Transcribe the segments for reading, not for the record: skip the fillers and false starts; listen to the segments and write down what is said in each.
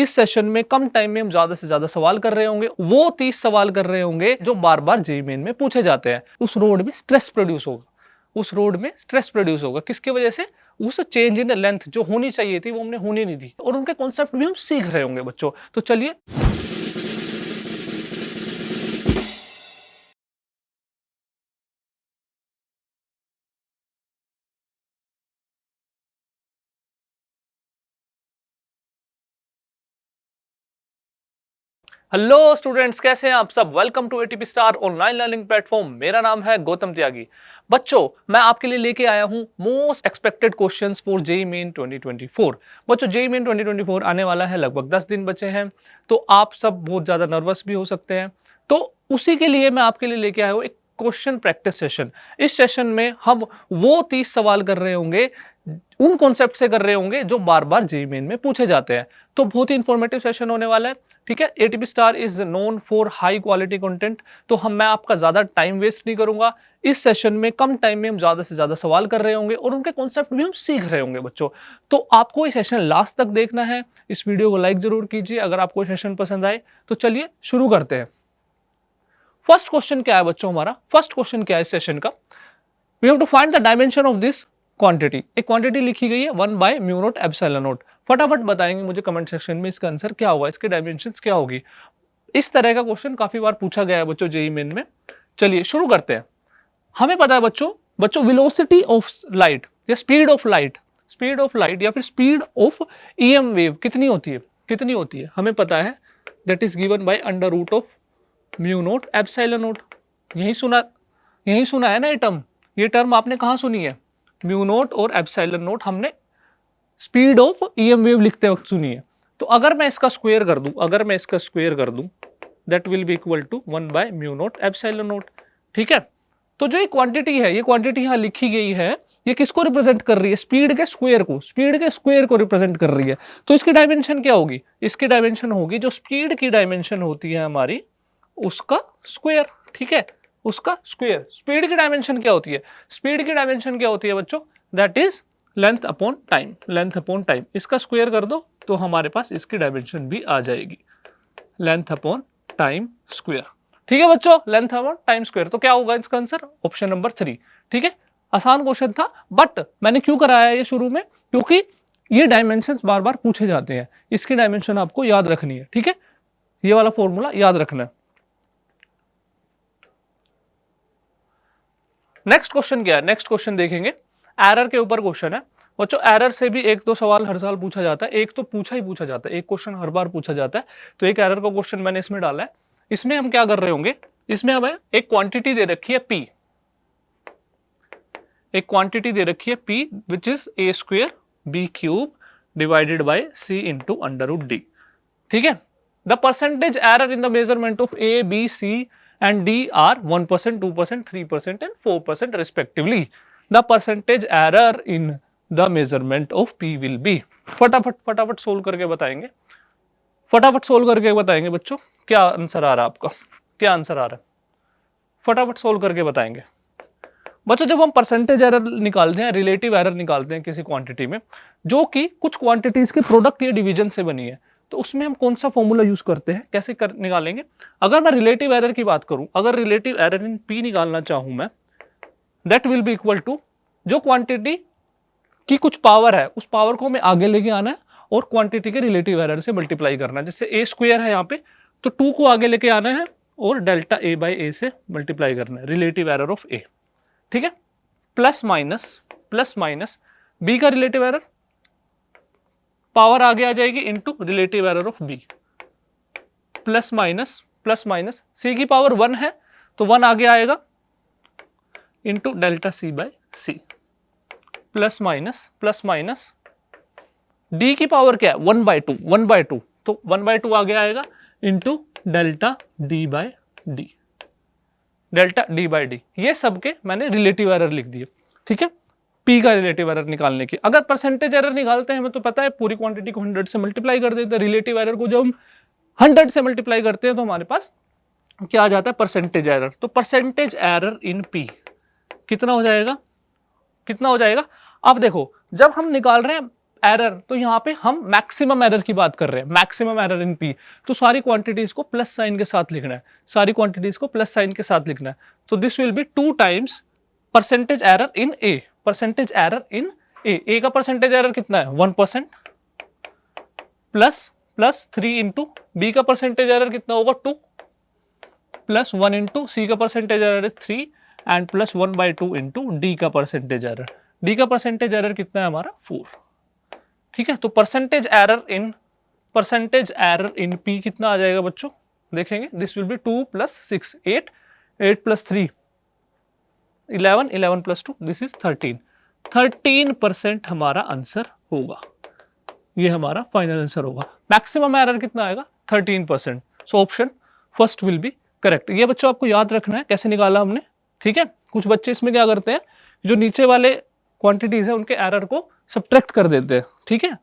इस सेशन में कम टाइम में हम ज्यादा से ज्यादा सवाल कर रहे होंगे, वो 30 सवाल कर रहे होंगे जो बार बार जेईई मेन में पूछे जाते हैं। उस रोड में स्ट्रेस प्रोड्यूस होगा, उस रोड में स्ट्रेस प्रोड्यूस होगा। किसकी वजह से? उस चेंज इन लेंथ जो होनी चाहिए थी वो हमने होनी नहीं दी, और उनके कॉन्सेप्ट भी हम सीख रहे होंगे बच्चों। तो चलिए हेलो स्टूडेंट्स, कैसे हैं आप सब? Welcome to ATP star online learning platform. मेरा नाम है गौतम त्यागी। बच्चों, मैं आपके लिए लेके आया हूं most expected questions for JEE main 2024। बच्चों, जेईई मेन 2024 आने वाला है, लगभग 10 दिन बचे हैं, तो आप सब बहुत ज्यादा नर्वस भी हो सकते हैं। तो उसी के लिए मैं आपके लिए लेके आया हूं एक क्वेश्चन प्रैक्टिस सेशन। इस सेशन में हम वो 30 सवाल कर रहे होंगे, उन कॉन्सेप्ट से कर रहे होंगे जो बार बार जेईई मेन में पूछे जाते हैं। तो बहुत ही इंफॉर्मेटिव सेशन होने वाला है, ठीक है। ATP star is known for high quality content. तो मैं आपका ज्यादा टाइम वेस्ट नहीं करूंगा। इस सेशन में कम टाइम में हम ज्यादा से ज्यादा सवाल कर रहे होंगे और उनके कॉन्सेप्ट भी हम सीख रहे होंगे बच्चों। तो आपको ये सेशन लास्ट तक देखना है। इस वीडियो को लाइक जरूर कीजिए अगर आपको सेशन पसंद आए। तो चलिए शुरू करते हैं। फर्स्ट क्वेश्चन क्या है बच्चों? हमारा फर्स्ट क्वेश्चन क्या है इस सेशन का? We have to find the dimension of this quantity. एक क्वांटिटी लिखी गई है 1 by mu naught epsilon naught. फटाफट बताएंगे मुझे कमेंट सेक्शन में इसका आंसर क्या होगा, इसके डायमेंशंस क्या होगी। इस तरह का क्वेश्चन काफी बार पूछा गया है बच्चों जेईई मेन में। चलिए शुरू करते हैं। हमें पता है बच्चों वेलोसिटी ऑफ लाइट या स्पीड ऑफ लाइट, या फिर स्पीड ऑफ ईएम वेव कितनी होती है हमें पता है। That is given by under root of mu naught epsilon naught. यही सुना है ना ये टर्म आपने कहाँ सुनी है? म्यू नॉट और एप्सिलॉन नॉट हमने स्पीड ऑफ ईएम वेव लिखते वक्त सुनी है। तो अगर मैं इसका स्क्वायर कर दूं that will be equal to 1 by mu naught epsilon naught, ठीक है। तो जो ये क्वांटिटी यहाँ लिखी गई है, ये किसको रिप्रेजेंट कर रही है? स्पीड के स्क्वायर को रिप्रेजेंट कर रही है। तो इसकी डायमेंशन क्या होगी? इसकी डायमेंशन होगी जो स्पीड की डायमेंशन होती है हमारी, उसका स्क्वायर, ठीक है, उसका स्क्वायर। स्पीड की डायमेंशन क्या होती है बच्चों? That is length upon time. इसका स्क्वायर कर दो तो हमारे पास इसकी डायमेंशन भी आ जाएगी, लेंथ अपॉन टाइम स्क्वायर, ठीक है बच्चों, लेंथ अपॉन टाइम स्क्वायर। तो क्या होगा इसका आंसर? ऑप्शन नंबर 3, ठीक है। आसान क्वेश्चन था, बट मैंने क्यों कराया ये शुरू में? क्योंकि ये डायमेंशंस बार बार पूछे जाते हैं। इसकी डायमेंशन आपको याद रखनी है, ठीक है, ये वाला फॉर्मूला याद रखना है। नेक्स्ट क्वेश्चन क्या है? नेक्स्ट क्वेश्चन देखेंगे, एरर के ऊपर क्वेश्चन है बच्चों। एरर से भी एक दो सवाल हर साल पूछा जाता है, एक तो पूछा जाता है, एक क्वेश्चन हर बार पूछा जाता है। तो एक एरर का क्वेश्चन मैंने इसमें डाला है। इसमें हम क्या कर रहे होंगे? इसमें हमें एक क्वांटिटी दे रखी है P, which is a square b cube divided by c into under root d, ठीक है। The percentage error in the measurement of a b c and D are 1%, 2%, 3% and 4% respectively. The percentage error in the measurement of P will be. फटाफट solve करके बताएंगे बच्चों क्या answer आ रहा है आपका, क्या आंसर आ रहा है, फटाफट सोल्व करके बताएंगे बच्चों। जब हम परसेंटेज एरर निकालते हैं, रिलेटिव एरर निकालते हैं किसी क्वांटिटी में, जो कि कुछ क्वांटिटीज के प्रोडक्ट या डिवीजन से बनी है, तो उसमें हम कौन सा फॉर्मूला यूज करते हैं, कैसे निकालेंगे? अगर मैं रिलेटिव एरर की बात करूं, अगर रिलेटिव एरर इन P निकालना चाहूं मैं, that will be equal to जो क्वांटिटी की कुछ पावर है उस पावर को हमें आगे लेके आना है और क्वांटिटी के रिलेटिव एरर से मल्टीप्लाई करना है। जैसे a स्क्वायर है यहाँ पे, तो 2 को आगे लेके आना है और डेल्टा a बाई a से मल्टीप्लाई करना है, रिलेटिव एरर ऑफ a, ठीक है। प्लस माइनस b का रिलेटिव एरर, पावर आगे आ जाएगी into relative error of B, plus minus C की पावर 1 है तो 1 आगे आएगा into delta C by C, plus minus D की पावर क्या है? 1/2, तो 1/2 आगे आएगा into delta D by D, ये सबके मैंने रिलेटिव एरर लिख दिए, ठीक है। P का रिलेटिव एरर निकालने की, अगर परसेंटेज एरर निकालते हैं हमें तो पता है पूरी क्वांटिटी को 100 से मल्टीप्लाई कर देते हैं, रिलेटिव एरर को जब हम 100 से मल्टीप्लाई करते हैं तो हमारे पास क्या आ जाता है? Percentage error. तो परसेंटेज एरर इन P कितना हो जाएगा? अब देखो, जब हम निकाल रहे हैं एरर, तो यहाँ पे हम मैक्सिमम एरर की बात कर रहे हैं, मैक्सिमम एरर इन पी, तो सारी क्वांटिटीज को प्लस साइन के साथ लिखना है, सारी क्वांटिटीज को प्लस साइन के साथ लिखना है। तो this will be 2 times percentage error in A, percentage error in A का परसेंटेज एरर कितना है 1%, प्लस 3 इंटू बी का परसेंटेज एरर कितना होगा 2, प्लस 1 इंटू सी का परसेंटेज एरर है 3 एंड प्लस 1/2 इंटू डी का परसेंटेज एरर, डी का परसेंटेज एरर कितना है हमारा 4। ठीक है, तो परसेंटेज एरर इन पी कितना आ जाएगा बच्चों, देखेंगे this will be 2 + 6 8, 8 + 3 11, 11 + 2 this is 13, 13% हमारा आंसर होगा, ये हमारा फाइनल आंसर होगा। मैक्सिमम एरर कितना आएगा 13%, so option first will be correct. ये बच्चों आपको याद रखना है कैसे निकाला हमने। ठीक है, कुछ बच्चे इसमें क्या करते हैं, जो नीचे वाले क्वांटिटीज है उनके एरर को सब्ट्रैक्ट कर देते हैं। ठीक है,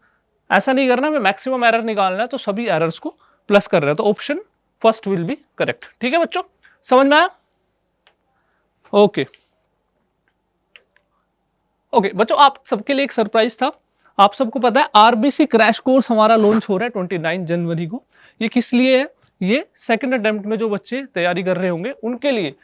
ऐसा नहीं करना, हमें मैक्सिमम एरर निकालना है तो सभी एरर्स को प्लस कर रहे हैं, तो option first will be correct. ठीक है बच्चों, समझ में आया? ओके ओके बच्चों, आप सबके लिए एक सरप्राइज था। आप सबको पता है आरबीसी क्रैश कोर्स हमारा लॉन्च हो रहा है 29 जनवरी को। ये किस लिए है? ये सेकंड अटेम्प्ट में जो बच्चे तैयारी कर रहे होंगे उनके लिए।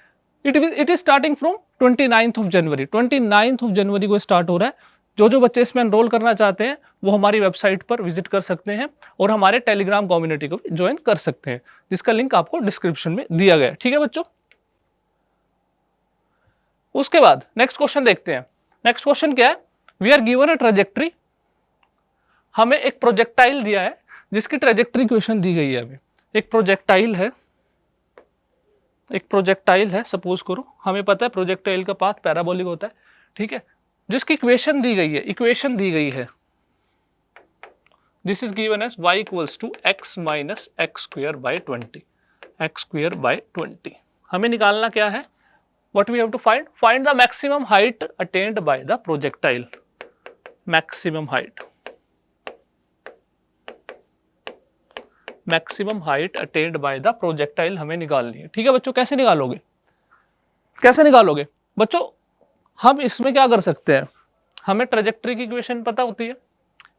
इट इज स्टार्टिंग फ्रॉम 29 जनवरी, 29 जनवरी को स्टार्ट हो रहा है। जो बच्चे इसमें एनरोल करना चाहते हैं वो हमारी वेबसाइट पर विजिट कर सकते हैं और हमारे टेलीग्राम कम्युनिटी को भी ज्वाइन कर सकते हैं, जिसका लिंक आपको डिस्क्रिप्शन में दिया गया है। ठीक है बच्चों, उसके बाद नेक्स्ट क्वेश्चन देखते हैं। नेक्स्ट क्वेश्चन क्या है? We are given a trajectory, हमें एक प्रोजेक्टाइल दिया है जिसकी ट्रेजेक्ट्री क्वेश्चन दी गई है। हमें एक प्रोजेक्टाइल है, सपोज करो हमें पता है प्रोजेक्टाइल का पाथ पैराबोलिक होता है। ठीक है, जिसकी इक्वेशन दी गई है, इक्वेशन दी गई है this is given as y equals to x minus x square by 20। हमें निकालना क्या है? what we have to find the maximum height attained by the projectile, maximum height attained by the projectile हमें निकालनी है। ठीक है बच्चों, कैसे निकालोगे? बच्चों हम इसमें क्या कर सकते हैं, हमें ट्रेजेक्ट्री की इक्वेशन पता होती है,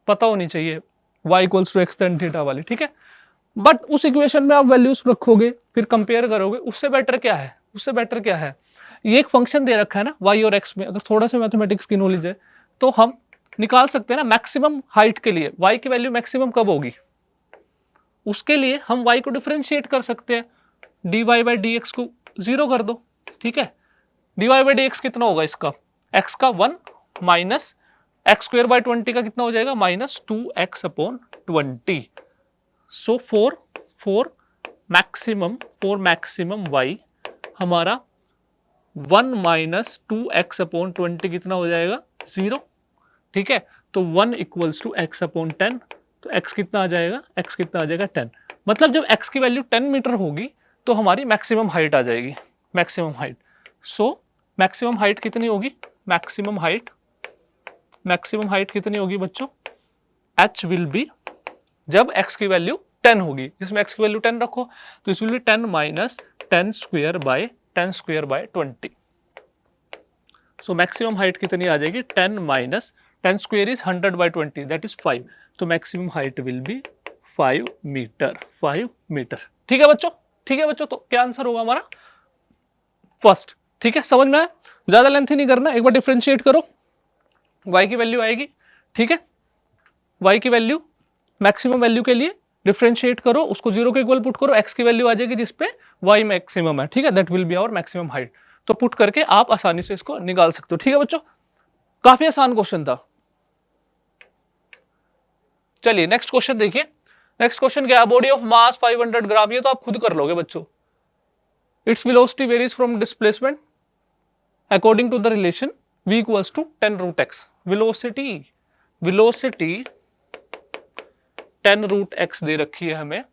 पता होनी चाहिए y equals to x tan theta वाली। ठीक है, बट उस इक्वेशन में आप वैल्यूज रखोगे फिर कंपेयर करोगे, उससे बेटर क्या है, ये एक फंक्शन दे रखा है ना y और x में, अगर थोड़ा सा मैथमेटिक्स की नॉलेज है तो हम निकाल सकते हैं ना मैक्सिमम हाइट के लिए y की वैल्यू मैक्सिमम कब होगी, उसके लिए हम y को डिफरेंशिएट कर सकते हैं, dy बाई dx को 0 कर दो। ठीक है, dy बाई dx कितना होगा इसका, x का 1 माइनस एक्स स्क्वायर बाई 20 का कितना हो जाएगा minus 2x upon 20। So for maximum y हमारा 1 माइनस 2x अपॉन 20 कितना हो जाएगा 0। ठीक है, तो 1 इक्वल्स टू x अपॉन 10, तो x कितना आ जाएगा, 10। मतलब जब x की वैल्यू 10 मीटर होगी तो हमारी मैक्सिमम हाइट आ जाएगी, मैक्सिमम हाइट। सो मैक्सिमम हाइट कितनी होगी, मैक्सिमम हाइट कितनी होगी बच्चों, h विल बी, जब x की वैल्यू 10 होगी, इसमें x की वैल्यू 10 रखो तो इस will be 10 minus 10 square by 20। So maximum height कितनी आ जाएगी, 10 minus 10 square is 100 by 20 that is 5, तो maximum height will be 5 metre. ठीक है बच्चों, तो क्या आंसर होगा हमारा फर्स्ट। ठीक है, समझ में आया? ज्यादा लेंथी नहीं करना, एक बार डिफरेंशिएट करो, y की वैल्यू आएगी। ठीक है, y की वैल्यू मैक्सिमम वैल्यू के लिए डिफरेंशिएट करो, उसको 0 के इक्वल पुट करो, x की वैल्यू आ जाएगी जिसपे y मैक्सिमम है। ठीक है, that will be our maximum height. तो पुट करके आप आसानी से इसको निकाल सकते हो। ठीक है बच्चों, काफी आसान क्वेश्चन था। चलिए नेक्स्ट क्वेश्चन देखिए। नेक्स्ट क्वेश्चन क्या है, बॉडी ऑफ मास 500 ग्राम, ये तो आप खुद कर लोगे बच्चों। It's velocity varies from displacement according to the relation v equals to 10 root x। Velocity 10 root x दे रखी है हमें।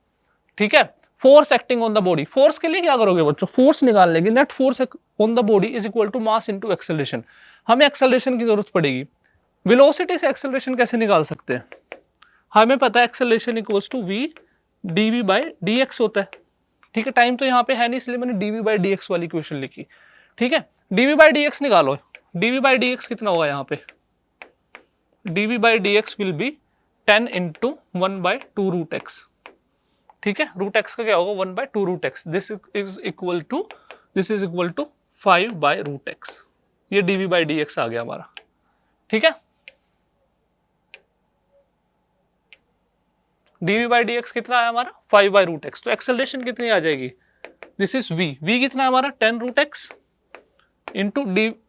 ठीक है, force acting on the body, force के लिए क्या करोगे बच्चों, फोर्स निकाल लेंगे, net force on the body is equal to mass into acceleration. हमें एक्सेलरेशन की जरूरत पड़ेगी। वेलोसिटी से एक्सेलरेशन कैसे निकाल सकते हैं, हमें पता है acceleration equals to v dv by dx होता है। ठीक है, टाइम तो यहाँ पे है नहीं इसलिए मैंने dv बाई dx वाली इक्वेशन लिखी। ठीक है, dv बाई dx निकालो, dv बाई dx कितना होगा यहाँ पे dv by dx will be 10 into 1/2√x। ठीक है, रूट एक्स का क्या होगा 1/2√x। This is equal to 5/√x। ये dv by dx आ गया हमारा। ठीक है, dv by dx कितना है हमारा 5/√x। तो एक्सेलरेशन कितनी आ जाएगी, दिस इज v कितना है हमारा 10√x into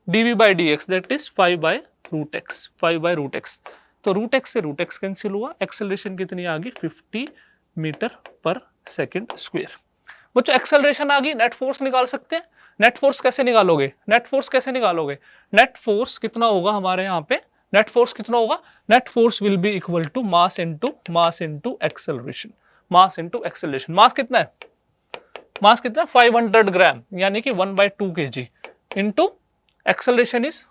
dv by dx that is 5/√x। तो रूट एक्स से रूट एक्स कैंसिल हुआ, एक्सेलरेशन कितनी आ गई 50 मीटर पर सेकेंड स्क्वायर। बच्चों एक्सेलरेशन आ गई, नेट फोर्स निकाल सकते हैं। नेट फोर्स कैसे निकालोगे, नेट फोर्स कैसे निकालोगे, नेट फोर्स कितना होगा हमारे यहाँ पे, नेट फोर्स कितना होगा, net force will be equal to mass into acceleration, mass into acceleration. Mass कितना है, मास कितना 500 ग्राम यानी कि 1/2 kg इनटू एक्सेलरेशन इज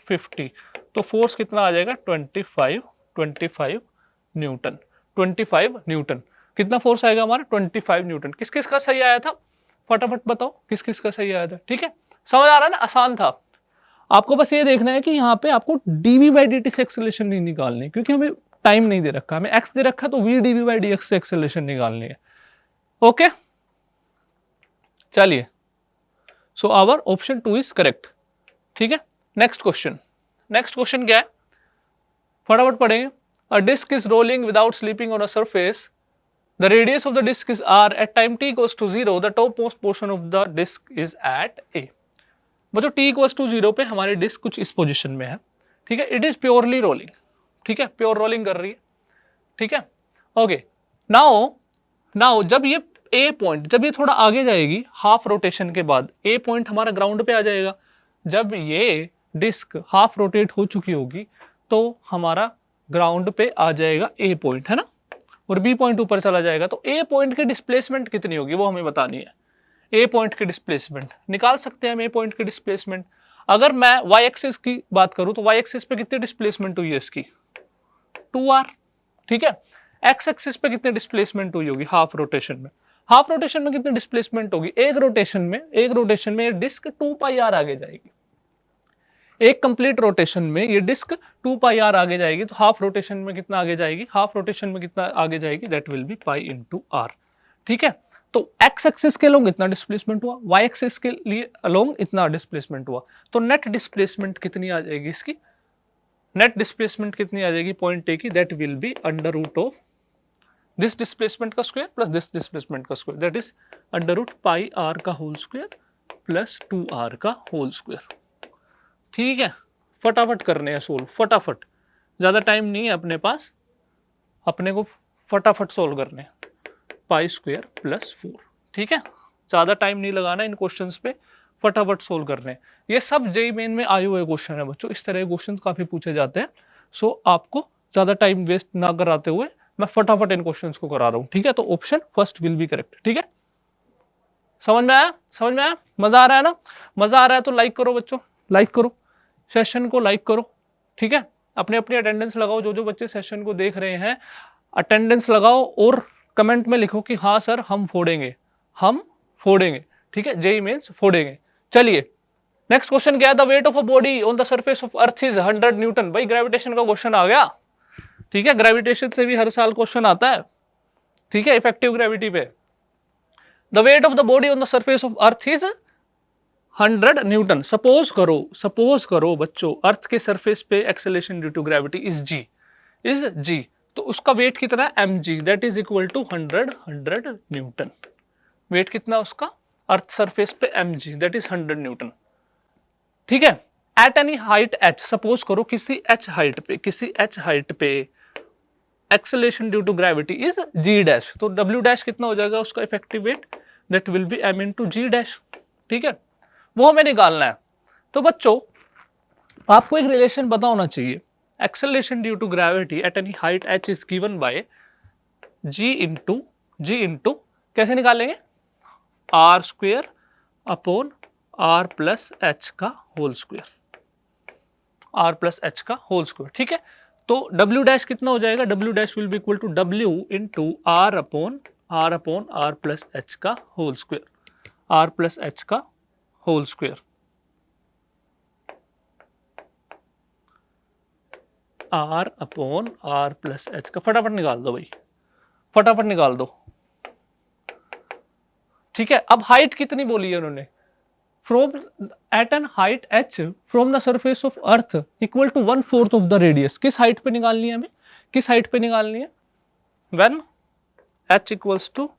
50। तो फोर्स कितना आ जाएगा 25 न्यूटन, 25 न्यूटन। कितना फोर्स आएगा हमारा 25 न्यूटन। किस किस का सही आया था, फटाफट बताओ किस किस का सही आया था। ठीक है, समझ आ रहा है ना, आसान था। आपको बस ये देखना है कि यहाँ पे आपको dv by dt से एक्सेलरेशन नहीं निकालनी, क्योंकि हमें टाइम नहीं दे रखा, हमें x दे रखा, तो v dv by dx से एक्सेलरेशन निकालनी है। ओके, चलिए, so our option 2 is correct. ठीक है, नेक्स्ट क्वेश्चन, नेक्स्ट क्वेश्चन क्या है, फटाफट पढ़ेंगे। A disc is rolling without slipping on a surface, the radius of the disc is r, at time t equals to 0 the topmost portion of the disc is at a। बच्चों t equals to 0 पे हमारी disc कुछ इस position में है। ठीक है, it is purely rolling. ठीक है, प्योर रोलिंग कर रही है। ठीक है, ओके, नाउ जब ये ए पॉइंट, जब ये थोड़ा आगे जाएगी हाफ रोटेशन के बाद, ए पॉइंट हमारा ग्राउंड पे आ जाएगा। जब ये डिस्क हाफ रोटेट हो चुकी होगी तो हमारा ग्राउंड पे आ जाएगा ए पॉइंट, है ना, और बी पॉइंट ऊपर चला जाएगा। तो ए पॉइंट की डिस्प्लेसमेंट कितनी होगी वो हमें बतानी है। ए पॉइंट की डिस्प्लेसमेंट निकाल सकते हैं हम, ए पॉइंट की डिस्प्लेसमेंट। अगर मैं वाई एक्सिस की बात करूं तो वाई एक्सिस पे कितनी डिस्प्लेसमेंट हुई है इसकी 2r। ठीक है, एक्स एक्सिस पे कितनी डिस्प्लेसमेंट हुई होगी हाफ रोटेशन में, हाफ रोटेशन में कितनी डिस्प्लेसमेंट होगी, एक रोटेशन में डिस्क 2πr आगे जाएगी। एक कंप्लीट रोटेशन में ये डिस्क 2πr आगे जाएगी, तो हाफ रोटेशन में कितना आगे जाएगी, हाफ रोटेशन में कितना आगे जाएगी, that will B pi into r। ठीक है, तो एक्स एक्सिस के अलोंग इतना डिस्प्लेसमेंट हुआ, वाई एक्सिस के लिए अलोंग इतना डिस्प्लेसमेंट हुआ। तो नेट डिस्प्लेसमेंट कितनी आ जाएगी इसकी, नेट डिस्प्लेसमेंट कितनी आ जाएगी पॉइंट ए की, that will be under root of this displacement का स्क्वायर प्लस दिस डिस्प्लेसमेंट का square, that is under root pi r का होल स्क्वायर प्लस 2r का होल स्क्वायर। ठीक है, फटाफट करने हैं सोल्व, फटाफट, ज्यादा टाइम नहीं है अपने पास, अपने को फटाफट सोल्व करने, पाई स्क्वायर प्लस 4। ठीक है, ज्यादा टाइम नहीं लगाना इन क्वेश्चंस पे, फटाफट सोल्व करने। ये सब जेईई मेन में आए हुए क्वेश्चन है बच्चों, इस तरह के क्वेश्चन काफी पूछे जाते हैं। सो आपको ज्यादा टाइम वेस्ट ना कराते हुए मैं फटाफट इन क्वेश्चंस को करा रहा हूं। ठीक है, तो option first will be correct. ठीक है, समझ में आया, समझ में आया, मजा आ रहा है ना, मजा आ रहा है तो लाइक करो बच्चों, लाइक करो, सेशन को लाइक करो। ठीक है, अपने अपनी अटेंडेंस लगाओ, जो जो बच्चे सेशन को देख रहे हैं अटेंडेंस लगाओ और कमेंट में लिखो कि हाँ सर हम फोड़ेंगे, हम फोड़ेंगे। ठीक है, जेईई मेंस फोड़ेंगे। चलिए नेक्स्ट क्वेश्चन क्या है, the weight of a body on the surface of earth is 100 Newton. भाई ग्रेविटेशन का क्वेश्चन आ गया। ठीक है, ग्रेविटेशन से भी हर साल क्वेश्चन आता है। ठीक है, इफेक्टिव ग्रेविटी पे, the weight of the body on the surface of earth is 100 newton. Suppose करो बच्चों अर्थ के सरफेस पे acceleration due to gravity is G, तो उसका वेट कितना है mg, that is equal to 100 newton. Weight कितना उसका अर्थ सरफेस पे mg, दैट इज 100 न्यूटन। ठीक है, at any height h, suppose करो किसी h हाइट पे acceleration due to gravity is g dash, तो w डैश कितना हो जाएगा उसका effective weight, that will be m into g dash. ठीक है, वो हमें निकालना है। तो बच्चों आपको एक रिलेशन पता होना चाहिए, acceleration due to gravity at any height h is given by g into कैसे निकालेंगे, r square upon r plus h का whole square, r plus h का होल स्क्वायर। ठीक है, तो w डैश कितना हो जाएगा, w dash will be equal to w into r upon r plus h का whole square, r plus h का whole square. R upon r plus h का फटाफट निकाल दो भाई, फटाफट निकाल दो। ठीक है, अब हाइट कितनी बोली है उन्होंने, from at an height h from the surface of earth equal to 1/4 of the radius. किस हाइट पे निकालनी है हमें, किस हाइट पे निकालनी है, when h equals to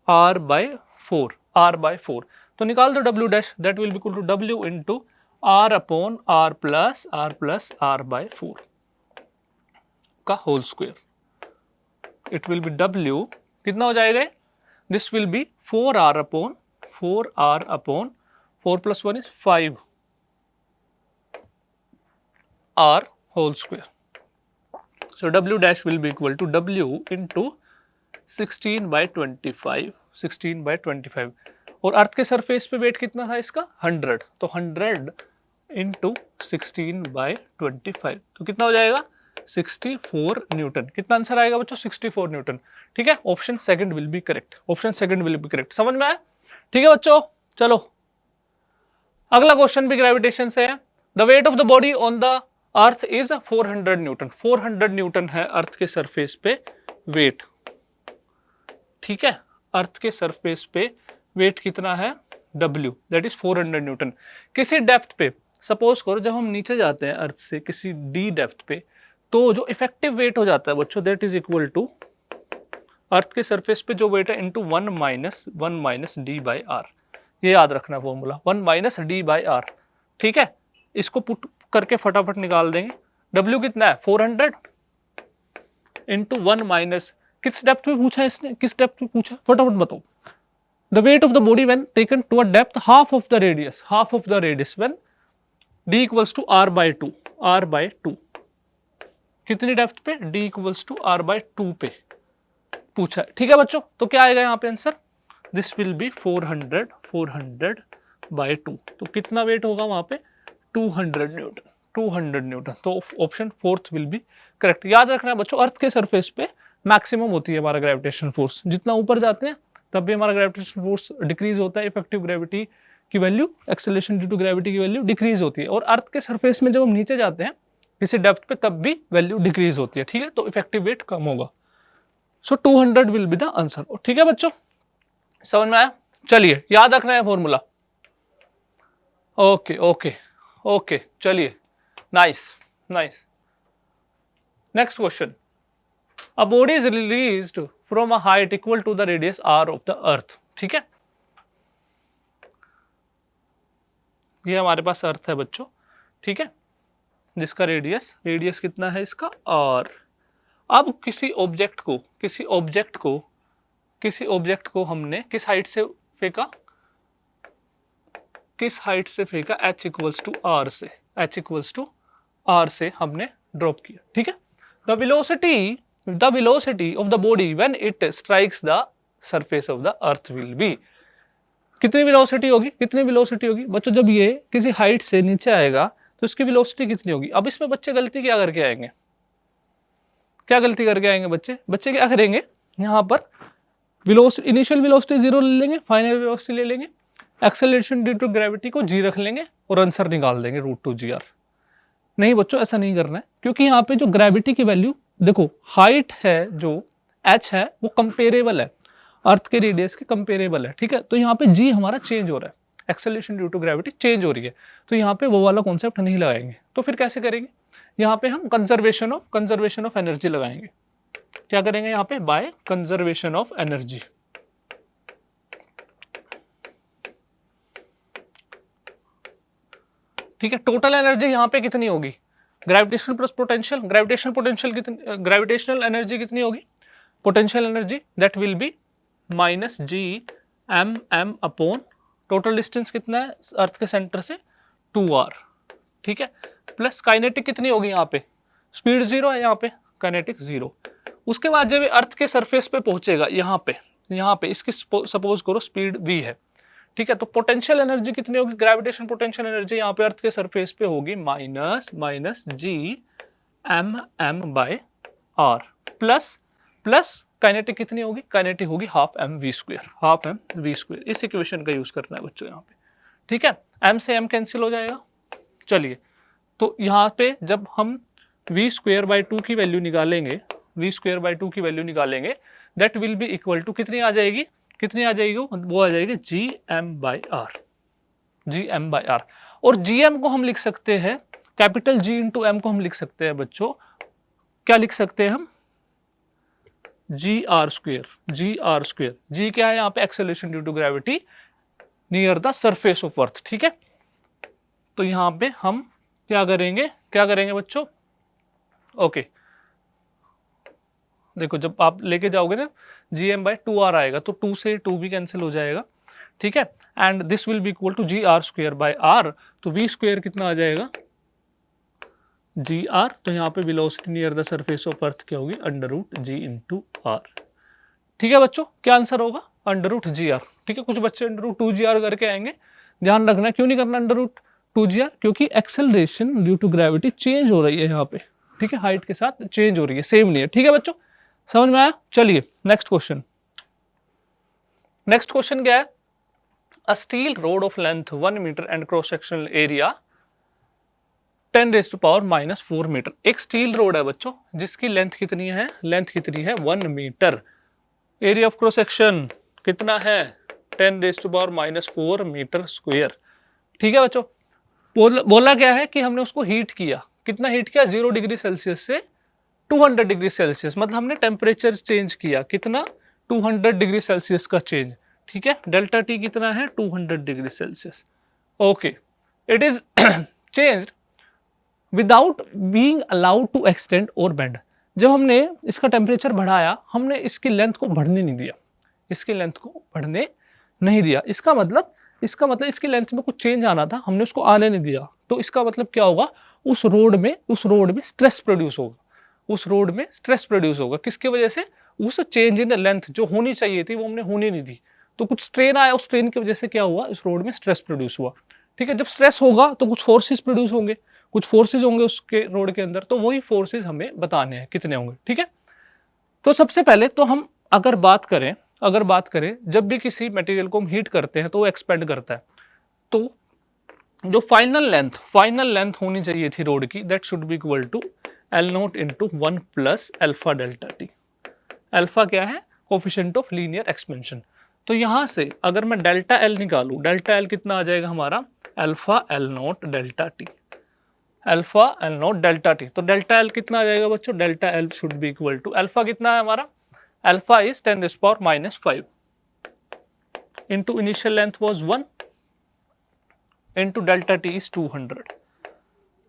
r by 4, r by 4। तो निकाल दो w dash, that will be equal to w into r upon r plus r by 4 का whole square. It will be w, कितना हो जाएगा, this will B 4r upon 4 plus 1 is 5 r whole square. So w dash will be equal to w into 16 by 25, 16 by 25। और अर्थ के surface पे wait कितना था इसका 100, तो 100 इंटू 16 बाई 25, तो कितना हो जाएगा 64 न्यूटन। कितना आंसर आएगा बच्चों 64 न्यूटन। ठीक है, option second will be correct, option second will be correct. समझ में आया? ठीक है बच्चों, चलो अगला क्वेश्चन भी ग्रेविटेशन से है। The weight of the body on the earth is 400 Newton. 400 Newton है अर्थ के सरफेस पे वेट। ठीक है, अर्थ के सरफेस पे वेट कितना है W, दैट इज 400 न्यूटन। किसी डेप्थ पे, सपोज करो जब हम नीचे जाते हैं अर्थ से किसी D डेप्थ पे, तो जो इफेक्टिव वेट हो जाता है बच्चों that is equal to earth के सरफेस पे जो वेट है into 1 minus D by r. ये याद रखना formula 1 minus D by r. ठीक है, इसको पुट करके फटाफट निकाल देंगे। W कितना है 400 इंटू 1 माइनस, किस डेप्थ पे पूछा है इसने, किस डेप्थ पे पूछा, फटाफट बताओ। The weight of the body when taken to a depth half of the radius, half of the radius when D equals to R by 2, R by 2। कितनी डेप्थ पे, D equals to R by 2 पे पूछा है। ठीक है बच्चों, तो क्या आएगा यहाँ पे answer, this will B 400 by 2। तो कितना वेट होगा वहां पे 200 न्यूटन, 200 न्यूटन। तो option fourth will be correct. याद रखना है बच्चों, अर्थ के सरफेस पे मैक्सिमम होती है हमारा ग्रेविटेशन फोर्स। जितना ऊपर जाते हैं तब भी हमारा ग्रेविटेशन फोर्स डिक्रीज होता है, इफेक्टिव ग्रेविटी की value, acceleration due to gravity की वैल्यू डिक्रीज होती है। और अर्थ के सरफेस में जब हम नीचे जाते हैं किसी डेप्थ पे तब भी वैल्यू डिक्रीज होती है। ठीक है, तो इफेक्टिव वेट कम होगा। सो 200 विल बी द आंसर। ठीक है बच्चों, समझ में आया? चलिए याद रखना है फॉर्मूला। ओके ओके ओके, चलिए, nice nice. Next question, a body is released from a height equal to the radius r of the earth. ठीक है, ये हमारे पास अर्थ है बच्चों। ठीक है, जिसका रेडियस कितना है इसका r। अब किसी ऑब्जेक्ट को हमने किस हाइट से फेंका, h इक्वल्स टू r से, h इक्वल्स टू r से हमने ड्रॉप किया। ठीक है, the velocity of the body when it strikes the surface of the earth will be. कितनी वेलोसिटी होगी बच्चों, जब ये किसी हाइट से नीचे आएगा तो इसकी वेलोसिटी कितनी होगी। अब इसमें बच्चे गलती क्या करके आएंगे, बच्चे क्या करेंगे, यहाँ पर इनिशियल वेलोसिटी 0 ले लेंगे, फाइनल वेलोसिटी ले लेंगे, एक्सेलरेशन ड्यू टू ग्रेविटी को g रख लेंगे और आंसर निकाल देंगे √2gr। नहीं बच्चों, ऐसा नहीं करना है, क्योंकि यहाँ पे जो ग्रेविटी की वैल्यू देखो, हाइट है जो h है वो कंपेरेबल है, अर्थ के रेडियस के कंपेरेबल है। ठीक है, तो यहाँ पे g हमारा चेंज हो रहा है, acceleration due to gravity change हो रही है, तो यहाँ पे वो वाला कॉन्सेप्ट नहीं लगाएंगे। तो फिर कैसे करेंगे, यहाँ पे हम कंजर्वेशन ऑफ एनर्जी लगाएंगे। क्या करेंगे यहाँ पे, बाय कंजर्वेशन ऑफ एनर्जी। ठीक है, टोटल एनर्जी यहाँ पे कितनी होगी, gravitational plus potential, gravitational energy कितनी होगी, potential energy that will B minus g upon total distance कितना है अर्थ के सेंटर से 2r। ठीक है, प्लस काइनेटिक कितनी होगी, यहाँ पे स्पीड 0 है, यहाँ पे काइनेटिक 0। उसके बाद जब अर्थ के सरफेस पे पहुंचेगा, यहाँ पे इसकी सपोज करो स्पीड v है। ठीक है, तो पोटेंशियल एनर्जी कितनी होगी, ग्रेविटेशन पोटेंशियल एनर्जी यहाँ पे अर्थ के सरफेस पे होगी minus g by r plus kinetic कितनी होगी, काइनेटिक होगी हाफ एम वी स्क्वायर। इस इक्वेशन का यूज करना है बच्चों यहाँ पे। ठीक है, m से m कैंसिल हो जाएगा। चलिए, तो यहाँ पे जब हम वी स्क्वेयर बाई 2 की वैल्यू निकालेंगे, वी स्क्वेयर बाई 2 की वैल्यू निकालेंगे, that will be equal to कितनी आ जाएगी, कितनी आ जाएगी, वो आ जाएगी g m by r, g m by r. और जी एम को हम लिख सकते हैं, कैपिटल जी इंटू एम को हम लिख सकते हैं बच्चों, क्या लिख सकते हैं हम, G are square, G are square. G क्या है यहाँ पे, acceleration due to gravity near the surface of earth, ठीक है। तो यहाँ पे हम क्या करेंगे, क्या करेंगे बच्चों, ओके देखो जब आप लेके जाओगे ना जी एम बाई 2 आर आएगा, तो 2 से 2 भी कैंसिल हो जाएगा, ठीक है। And this will be equal to g are square by r, तो वी स्क्वेयर कितना आ जाएगा, जी आर, तो यहाँ पे velocity near the surface of earth क्या होगी, under root g into r, ठीक है बच्चों। क्या आंसर होगा, अंडर रूट जी आर, ठीक है। कुछ बच्चे अंडर रूट 2 जी आर करके आएंगे, ध्यान रखना क्यों नहीं करना अंडर रूट 2 जी आर, क्योंकि acceleration due to gravity change हो रही है यहाँ पे, ठीक है, हाइट के साथ चेंज हो रही है, सेम नहीं है, ठीक है बच्चों, समझ में आया। चलिए नेक्स्ट क्वेश्चन, नेक्स्ट क्वेश्चन क्या है, a steel rod of length 1 metre and cross sectional area 10⁻⁻⁴ metre. एक स्टील रोड है बच्चों जिसकी लेंथ कितनी है, लेंथ कितनी है 1 metre, area of cross section कितना है 10⁻⁻⁴ मीटर स्क्वायर, ठीक है बच्चों। बोला क्या है कि हमने उसको हीट किया, कितना हीट किया, 0 डिग्री सेल्सियस से 200 डिग्री सेल्सियस, मतलब हमने टेम्परेचर चेंज किया, कितना 200 डिग्री सेल्सियस का चेंज, ठीक है। डेल्टा टी कितना है 200 degree Celsius, okay. It is changed without being allowed to extend or bend. जब हमने इसका टेम्परेचर बढ़ाया, हमने इसकी लेंथ को बढ़ने नहीं दिया, इसकी लेंथ को बढ़ने नहीं दिया, इसका मतलब इसकी लेंथ में कुछ चेंज आना था, हमने उसको आने नहीं दिया, तो इसका मतलब क्या होगा, उस रोड में स्ट्रेस प्रोड्यूस होगा, उस रोड में स्ट्रेस प्रोड्यूस होगा, किसकी वजह से, उस चेंज इन लेंथ जो होनी चाहिए थी वो हमने होने नहीं दी, तो कुछ स्ट्रेन आया, उस स्ट्रेन की वजह से क्या हुआ, इस रोड में स्ट्रेस प्रोड्यूस हुआ, ठीक है। जब स्ट्रेस होगा तो कुछ फोर्सेस प्रोड्यूस होंगे, कुछ फोर्सेस होंगे उसके रोड के अंदर, तो वही फोर्सेस हमें बताने हैं कितने होंगे, ठीक है। तो सबसे पहले तो हम अगर बात करें जब भी किसी मटेरियल को हम हीट करते हैं तो वो एक्सपेंड करता है, तो जो फाइनल लेंथ होनी चाहिए थी रोड की, that should be equal to l not into 1 plus alpha delta t. Alpha क्या है, कोफिशिएंट ऑफ लीनियर एक्सपेंशन। तो यहां से अगर मैं डेल्टा एल निकालूं, डेल्टा एल कितना आ जाएगा हमारा, alpha l not delta t, alpha l not delta t. तो डेल्टा एल कितना आ जाएगा बच्चों, delta l should be equal to, alpha कितना है हमारा, alpha is 10⁻⁻⁵ into initial length was 1 into delta t is 200।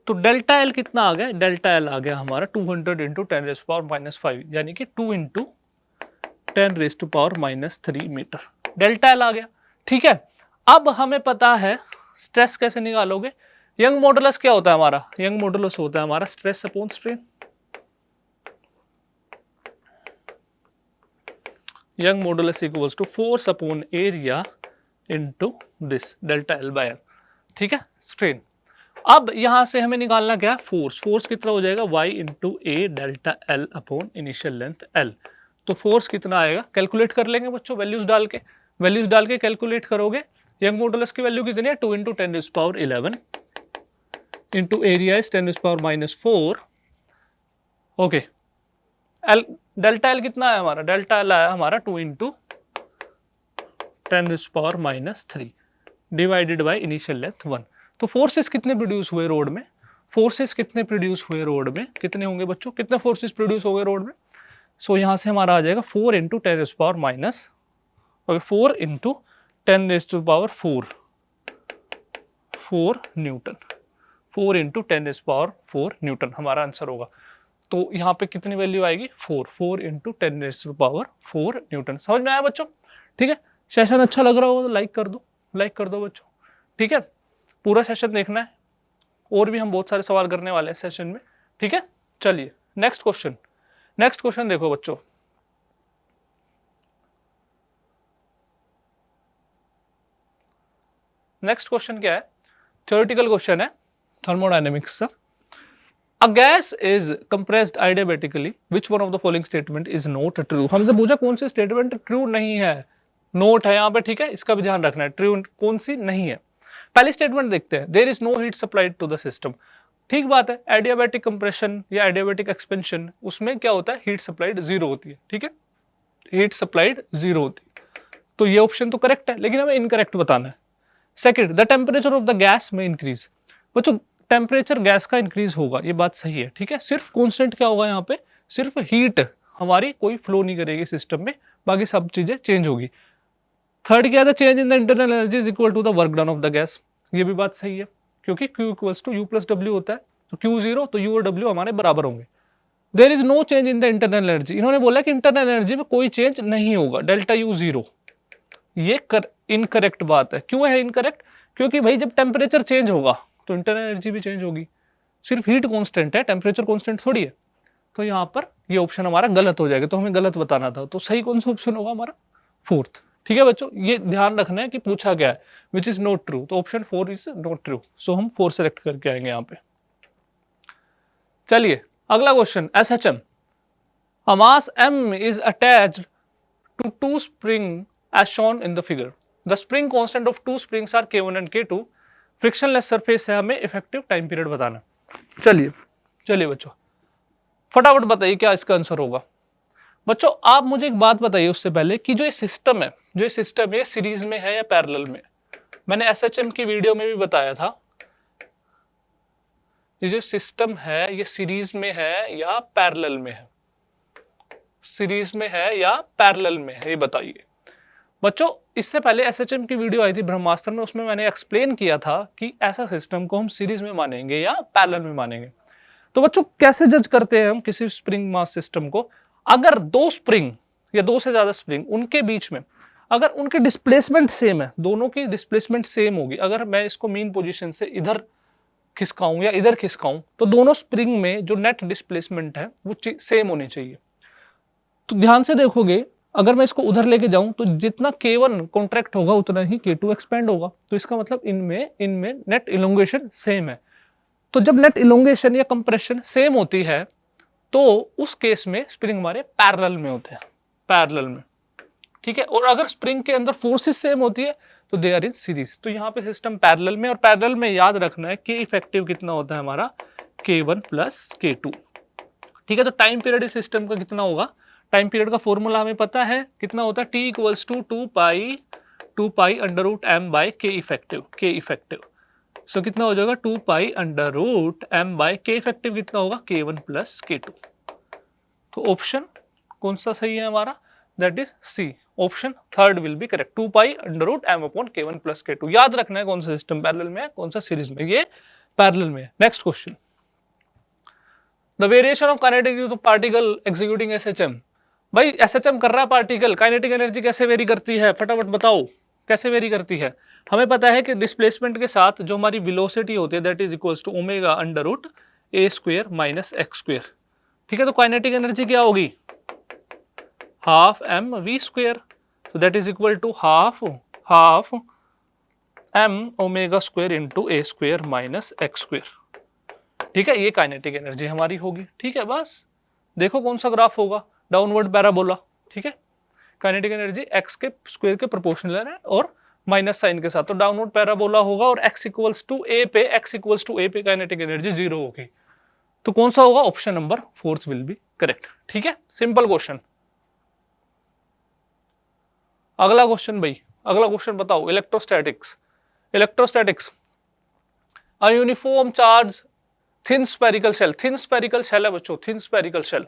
तो डेल्टा एल कितना आ गया, डेल्टा एल आ गया हमारा 200 इंटू 10⁻⁵ यानी कि 2 इंटू 10⁻³ मीटर, डेल्टा एल आ गया, ठीक है। अब हमें पता है स्ट्रेस कैसे निकालोगे, यंग मॉडुलस क्या होता है हमारा, यंग मॉडुलस होता है हमारा stress upon strain, Young modulus equals to force upon area into this delta l by l, ठीक है, स्ट्रेन। अब यहां से हमें निकालना क्या है, फोर्स कितना हो जाएगा y into A delta L upon initial length l। तो फोर्स कितना आएगा, कैलकुलेट कर लेंगे बच्चों, वैल्यूज डाल के कैलकुलेट करोगे, यंग मॉडुलस की वैल्यू कितनी है 2 into 10⁻11 into area is 10⁻⁴, okay. L delta l कितना है हमारा, डेल्टा एल आया हमारा 2 into 10⁻³ divided by initial length 1। तो फोर्सेस कितने प्रोड्यूस हुए रोड में, कितने होंगे बच्चों, कितने फोर्सेस प्रोड्यूस हो गए रोड में, सो यहां से हमारा आ जाएगा 4 into 4 into 10⁻⁴ Newton, 4 into 10⁻⁴ Newton हमारा आंसर होगा। तो यहाँ पे कितनी वैल्यू आएगी, 4 इंटू 10⁻⁴ न्यूटन। समझ में आया बच्चों, ठीक है। सेशन अच्छा लग रहा हो तो लाइक कर दो बच्चों, ठीक है। पूरा सेशन देखना है, और भी हम बहुत सारे सवाल करने वाले हैं सेशन में, ठीक है। चलिए नेक्स्ट क्वेश्चन देखो बच्चों, नेक्स्ट क्वेश्चन क्या है, थ्योरेटिकल क्वेश्चन है थर्मोडायनेमिक्स का। A gas is compressed adiabatically. Which one of the following statement is not true? हमसे पूछा कौन सी स्टेटमेंट ट्रू नहीं है, नोट है यहाँ पे, ठीक है, इसका भी ध्यान रखना है, ट्रू कौन सी नहीं है। पहली स्टेटमेंट देखते हैं, there is no heat supplied to the system. ठीक बात है, एडियाबैटिक कंप्रेशन या एडियाबैटिक एक्सपेंशन, उसमें क्या होता है, हीट सप्लाइड जीरो होती है, ठीक है, हीट सप्लाइड जीरो होती है। तो ये ऑप्शन तो करेक्ट है, लेकिन हमें इनकरेक्ट बताना है। Second, the temperature of the gas में इंक्रीज। बच्चों टेम्परेचर गैस का इंक्रीज होगा, ये बात सही है, ठीक है, सिर्फ कांस्टेंट क्या होगा यहाँ पे, सिर्फ हीट हमारी कोई फ्लो नहीं करेगी सिस्टम में, बाकी सब चीजें चेंज होगी। थर्ड क्या था, change in the internal energy is equal to the work done of the gas, ये भी बात सही है, क्योंकि Q equals to U plus W होता है, तो Q जीरो तो U और W हमारे बराबर होंगे। There is no change in the internal energy, इन्होंने बोला कि इंटरनल एनर्जी में कोई चेंज नहीं होगा, डेल्टा U जीरो, ये इनकरेक्ट बात है। क्यों है इनकरेक्ट, क्योंकि भाई जब टेम्परेचर चेंज होगा तो इंटरनल एनर्जी भी चेंज होगी, सिर्फ हीट कांस्टेंट है, टेम्परेचर कांस्टेंट थोड़ी है। तो यहाँ पर ये ऑप्शन हमारा गलत हो जाएगा, तो हमें गलत बताना था, तो सही कौन सा ऑप्शन होगा हमारा, फोर्थ। ठीक है बच्चों, ये ध्यान रखना है कि पूछा गया है विच इज नॉट ट्रू, तो ऑप्शन 4 इज नॉट ट्रू, सो हम 4 सेलेक्ट करके आएंगे यहाँ पे। चलिए अगला question, SHM, a mass M is attached to two spring as shown in the figure. The spring constant of two springs are K1 and K2. Frictionless surface है, हमें effective time period बताना। चलिए बच्चों फटाफट बताइए क्या इसका आंसर होगा। बच्चों आप मुझे एक बात बताइए उससे पहले कि जो ये सिस्टम है सीरीज में है या पैरेलल में। मैंने SHM की वीडियो में भी बताया था, ये जो सिस्टम है ये सीरीज में है या पैरेलल में है, सीरीज में है या पैरेलल में है, ये बताइए। बच्चों इससे पहले SHM की वीडियो आई थी ब्रह्मास्त्र में, उसमें मैंने एक्सप्लेन किया था कि ऐसा सिस्टम को हम सीरीज में मानेंगे या पैरेलल में मानेंगे। तो बच्चों कैसे जज करते हैं हम किसी स्प्रिंग मास सिस्टम को, अगर दो स्प्रिंग या दो से ज्यादा स्प्रिंग उनके बीच में अगर उनके डिस्प्लेसमेंट सेम है, दोनों की डिस्प्लेसमेंट सेम होगी, अगर मैं इसको मीन पोजीशन से इधर खिसकाऊं या इधर खिसकाऊं तो दोनों स्प्रिंग में जो नेट डिस्प्लेसमेंट है वो सेम होनी चाहिए। तो ध्यान से देखोगे, अगर मैं इसको उधर लेके जाऊं तो जितना K1 कॉन्ट्रैक्ट होगा उतना ही K2 एक्सपेंड होगा, तो इसका मतलब इनमें नेट इलोंगेशन सेम है। तो जब नेट इलोंगेशन या कंप्रेशन सेम होती है तो उस केस में स्प्रिंग हमारे पैरेलल में होते हैं, पैरेलल में, ठीक है। और अगर स्प्रिंग के अंदर फोर्सेस सेम होती है तो दे आर इन सीरीज। तो यहाँ पे सिस्टम पैरेलल में, और पैरेलल में याद रखना है कि इफेक्टिव कितना होता है हमारा K1 प्लस K2, ठीक है। तो टाइम पीरियड इस सिस्टम का कितना होगा, टाइम पीरियड का फॉर्मूला हमें पता है कितना होता है, T equals to 2 pi under root m by K effective. So कितना हो जाएगा 2 pi under root m by K effective, कितना होगा K1 प्लस K2। तो ऑप्शन कौन सा सही है हमारा, that is C, option third will be correct, 2 pi under root m upon K1 plus K2। याद रखना है कौन सा सिस्टम पैरेलल में है, कौन सा सीरीज में, ये पैरेलल में है। Next question, the variation of kinetic particle executing SHM। भाई SHM कर रहा है पार्टिकल, काइनेटिक एनर्जी कैसे वेरी करती है, फटाफट बताओ कैसे वेरी करती है। हमें पता है कि डिस्प्लेसमेंट के साथ जो हमारी वेलोसिटी होती है that is equals to omega under root a square minus x square, ठीक है। तो काइनेटिक एनर्जी क्या होगी, हाफ m v स्क्वायर, तो that is equal to half m omega square into a square minus x square, ठीक है। ये kinetic energy हमारी होगी, ठीक है। बस देखो कौन सा ग्राफ होगा, डाउनवर्ड पैराबोला, ठीक है। काइनेटिक एनर्जी x के स्क्वायर के प्रोपोर्शनल है और माइनस साइन के साथ, तो डाउनवर्ड पैराबोला होगा और x इक्वल्स टू a पे काइनेटिक एनर्जी जीरो होगी। तो कौन सा होगा, option number 4 will be correct, ठीक है। Simple question. अगला क्वेश्चन बताओ, electrostatics a uniform charge thin spherical shell है बच्चों, थिन स्फेरिकल शेल,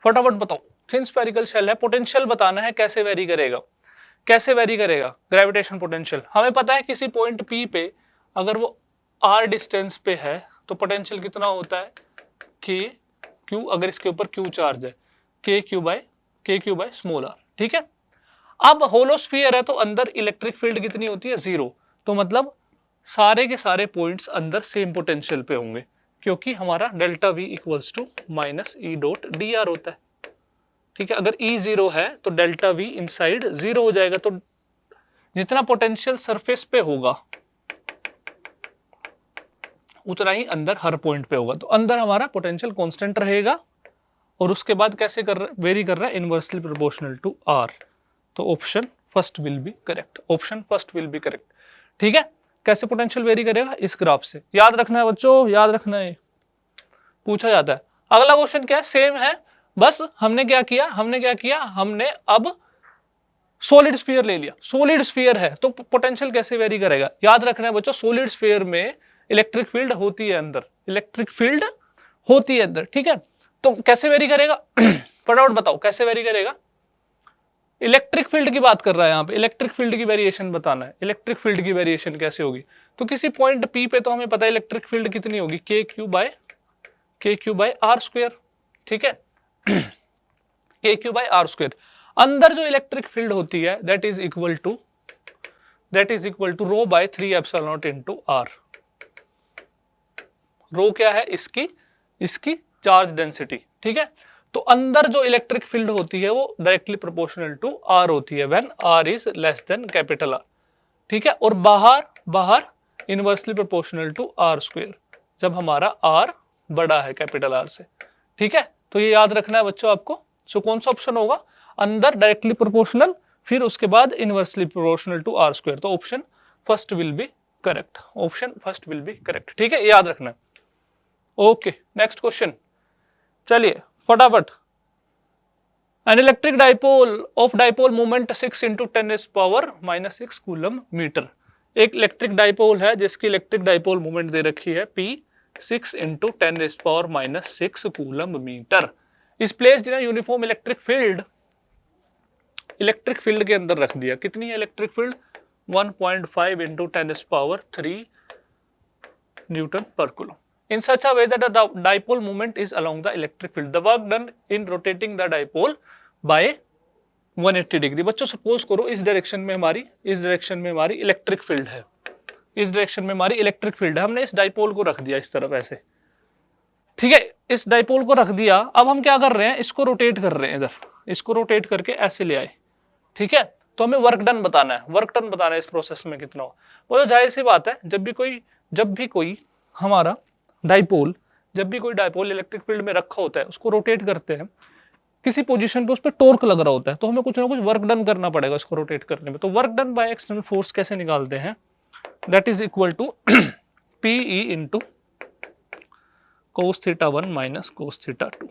फटाफट बताओ, थिन स्फेरिकल शेल है, पोटेंशियल बताना है कैसे वेरी करेगा, ग्रेविटेशन पोटेंशियल। हमें पता है किसी पॉइंट P पे अगर वो r डिस्टेंस पे है तो पोटेंशियल कितना होता है Q, अगर इसके ऊपर Q चार्ज है KQ बाय स्मॉल r, ठीक है। अब होलोस्फीयर है तो अंदर इलेक्ट्रिक फील्ड कितनी होती है, 0, तो मतलब सारे के सारे पॉइंट्स अंदर सेम पोटेंशियल पे होंगे, क्योंकि हमारा delta V equals to minus E dot d r होता है, ठीक है। अगर E 0 है तो डेल्टा V इनसाइड 0 हो जाएगा, तो जितना पोटेंशियल सरफेस पे होगा उतना ही अंदर हर पॉइंट पे होगा, तो अंदर हमारा पोटेंशियल कांस्टेंट रहेगा, और उसके बाद कैसे वेरी कर रहा है, इनवर्सली प्रोपोर्शनल टू R। तो option first will be correct, ठीक है। कैसे पोटेंशियल वेरी करेगा, इस ग्राफ से, याद रखना है बच्चों, याद रखना है। पूछा जाता है। अगला क्वेश्चन क्या है, सेम है, बस हमने क्या किया, हमने अब सॉलिड स्फीयर ले लिया। सॉलिड स्फीयर है तो पोटेंशियल कैसे वेरी करेगा, याद रखना है बच्चों, सॉलिड स्फीयर में इलेक्ट्रिक फील्ड होती है अंदर, इलेक्ट्रिक फील्ड होती है अंदर, ठीक है। तो कैसे वेरी करेगा फटाफट बताओ कैसे वेरी करेगा। इलेक्ट्रिक फील्ड की बात कर रहा है यहाँ पे, इलेक्ट्रिक फील्ड की वेरिएशन बताना है। इलेक्ट्रिक फील्ड की वेरिएशन कैसे होगी, तो किसी पॉइंट P पे तो हमें पता है इलेक्ट्रिक फील्ड कितनी होगी, के क्यू बाय आर स्क्वायर, ठीक है के क्यू बाय आर स्क्वायर। अंदर जो इलेक्ट्रिक फील्ड होती है that is equal to rho by 3 epsilon not into R. Rho क्या है, इसकी चार्ज डेंसिटी, ठीक है। तो अंदर जो इलेक्ट्रिक फील्ड होती है वो डायरेक्टली प्रोपोर्शनल टू आर होती है when r is less than capital r, ठीक है। और बाहर inversely proportional to are square, जब हमारा आर बड़ा है कैपिटल आर से, ठीक है। तो ये याद रखना है बच्चों आपको। सो कौन सा ऑप्शन होगा, अंदर डायरेक्टली प्रोपोर्शनल, फिर उसके बाद inversely proportional to are square. तो option first will be correct, ठीक है, याद रखना है। ओके, नेक्स्ट क्वेश्चन, चलिए फटाफट। An electric dipole of dipole moment 6 × 10⁻⁻⁶ coulomb metre. एक इलेक्ट्रिक डाइपोल है जिसकी इलेक्ट्रिक डाइपोल मोमेंट दे रखी है P 6 × 10⁻⁻⁶ coulomb metre. Is placed in uniform electric field के अंदर रख दिया। कितनी है electric field, 1.5 × 10⁻³ newton per coulomb. In such a way that the dipole moment is along the electric field. The work done in rotating the dipole by 180 degree. बच्चों suppose करो इस direction में हमारी इलेक्ट्रिक फील्ड है, हमने इस dipole को रख दिया इस तरफ ऐसे, ठीक है। इस डाइपोल को रख दिया, अब हम क्या कर रहे हैं, इसको रोटेट कर रहे हैं इधर, इसको रोटेट करके ऐसे ले आए, ठीक है। तो हमें वर्क डन बताना है, इस प्रोसेस में कितना हो। वो तो जाहिर सी बात है, जब भी कोई हमारा डाइपोल इलेक्ट्रिक फील्ड में रखा होता है, उसको रोटेट करते हैं किसी पोजीशन पे, उस पर टॉर्क लग रहा होता है, तो हमें कुछ ना कुछ वर्क डन करना पड़ेगा इसको रोटेट करने में। तो work done by external force कैसे निकालते हैं, that is equal to PE into cos θ1 minus cos θ2,